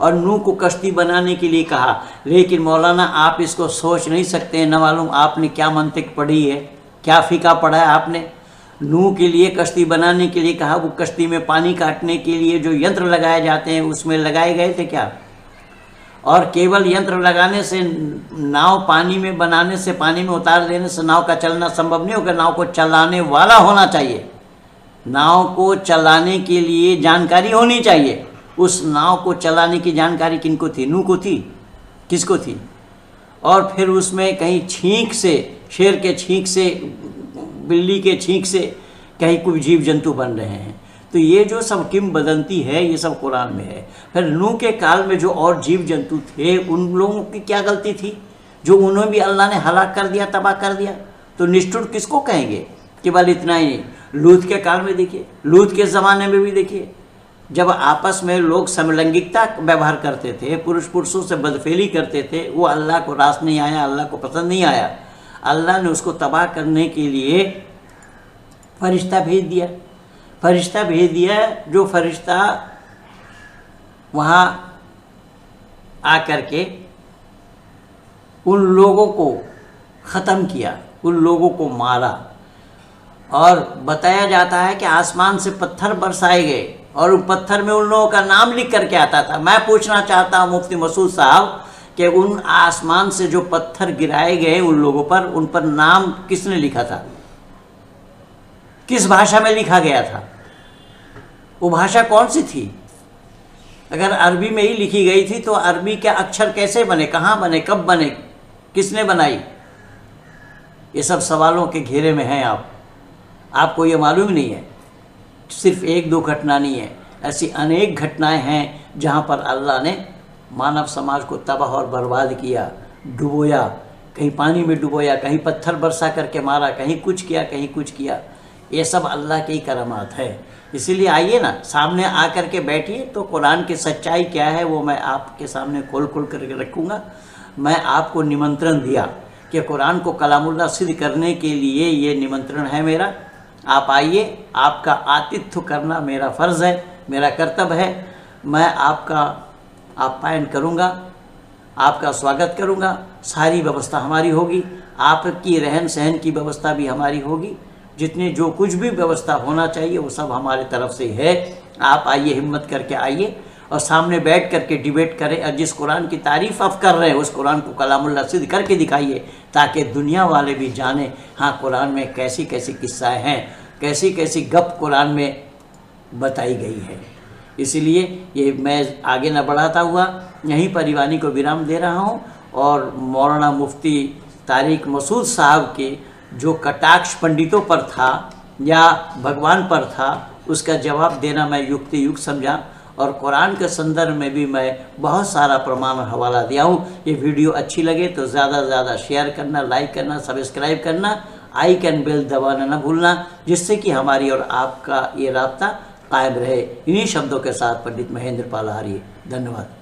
Speaker 1: और नूह को कश्ती बनाने के लिए कहा। लेकिन मौलाना आप इसको सोच नहीं सकते हैं, न मालूम आपने क्या मंतिक पढ़ी है, क्या फ़िका पढ़ा है आपने। नूह के लिए कश्ती बनाने के लिए कहा, वो कश्ती में पानी काटने के लिए जो यंत्र लगाए जाते हैं उसमें लगाए गए थे क्या? और केवल यंत्र लगाने से, नाव पानी में बनाने से, पानी में उतार देने से नाव का चलना संभव नहीं होगा। नाव को चलाने वाला होना चाहिए, नाव को चलाने के लिए जानकारी होनी चाहिए। उस नाव को चलाने की जानकारी किनको थी? नूह को थी, किसको थी? और फिर उसमें कहीं छींक से, शेर के छींक से, बिल्ली के छींक से कहीं कोई जीव जंतु बन रहे हैं। तो ये जो सब किंवदंती है, ये सब कुरान में है। फिर नूह के काल में जो और जीव जंतु थे, उन लोगों की क्या गलती थी जो उन्हें भी अल्लाह ने हलाक कर दिया, तबाह कर दिया? तो निष्ठुर किसको कहेंगे? केवल इतना ही नहीं, लूत के काल में देखिए, लूत के ज़माने में भी देखिए, जब आपस में लोग समलैंगिकता व्यवहार करते थे, पुरुष पुरुषों से बदफेली करते थे, वो अल्लाह को रास नहीं आया, अल्लाह को पसंद नहीं आया। अल्लाह ने उसको तबाह करने के लिए फरिश्ता भेज दिया, फरिश्ता भेज दिया। जो फरिश्ता वहाँ आकर के उन लोगों को ख़त्म किया, उन लोगों को मारा। और बताया जाता है कि आसमान से पत्थर बरसाए गए और उन पत्थर में उन लोगों का नाम लिख करके आता था। मैं पूछना चाहता हूँ मुफ्ती मसूद साहब कि उन आसमान से जो पत्थर गिराए गए उन लोगों पर, उन पर नाम किसने लिखा था, किस भाषा में लिखा गया था, वो भाषा कौन सी थी। अगर अरबी में ही लिखी गई थी तो अरबी के अक्षर कैसे बने, कहाँ बने, कब बने, किसने बनाई। ये सब सवालों के घेरे में हैं आपको ये मालूम नहीं है। सिर्फ एक दो घटना नहीं है, ऐसी अनेक घटनाएं हैं जहाँ पर अल्लाह ने मानव समाज को तबाह और बर्बाद किया, डुबोया, कहीं पानी में डुबोया, कहीं पत्थर बरसा करके मारा, कहीं कुछ किया, कहीं कुछ किया। ये सब अल्लाह की करामात है। इसीलिए आइए ना, सामने आकर के बैठिए तो कुरान की सच्चाई क्या है वो मैं आपके सामने खोल करके रखूँगा। मैं आपको निमंत्रण दिया कि कुरान को कलामुल्लाह सिद्ध करने के लिए ये निमंत्रण है मेरा। आप आइए, आपका आतिथ्य करना मेरा फ़र्ज़ है, मेरा कर्तव्य है। मैं आपका आप्यायन करूँगा, आपका स्वागत करूँगा, सारी व्यवस्था हमारी होगी, आपकी रहन सहन की व्यवस्था भी हमारी होगी। जितने जो कुछ भी व्यवस्था होना चाहिए वो सब हमारे तरफ से है। आप आइए, हिम्मत करके आइए और सामने बैठ करके डिबेट करें। और जिस कुरान की तारीफ़ आप कर रहे हैं उस कुरान को कलामुल्लाह सिद्ध करके दिखाइए, ताकि दुनिया वाले भी जाने हाँ कुरान में कैसी कैसी किस्साएँ हैं, कैसी कैसी गप कुरान में बताई गई है। इसीलिए ये मैं आगे न बढ़ाता हुआ यहीं पर वाणी को विराम दे रहा हूँ। और मौलाना मुफ्ती तारिक मसूद साहब के जो कटाक्ष पंडितों पर था या भगवान पर था, उसका जवाब देना मैं युक्ति युक्त समझा। और कुरान के संदर्भ में भी मैं बहुत सारा प्रमाण और हवाला दिया हूँ। ये वीडियो अच्छी लगे तो ज़्यादा से ज़्यादा शेयर करना, लाइक करना, सब्सक्राइब करना, आइकन बेल दबाना न भूलना, जिससे कि हमारी और आपका ये राब्ता कायम रहे। इन्हीं शब्दों के साथ पंडित महेंद्र पाल आर्य, धन्यवाद।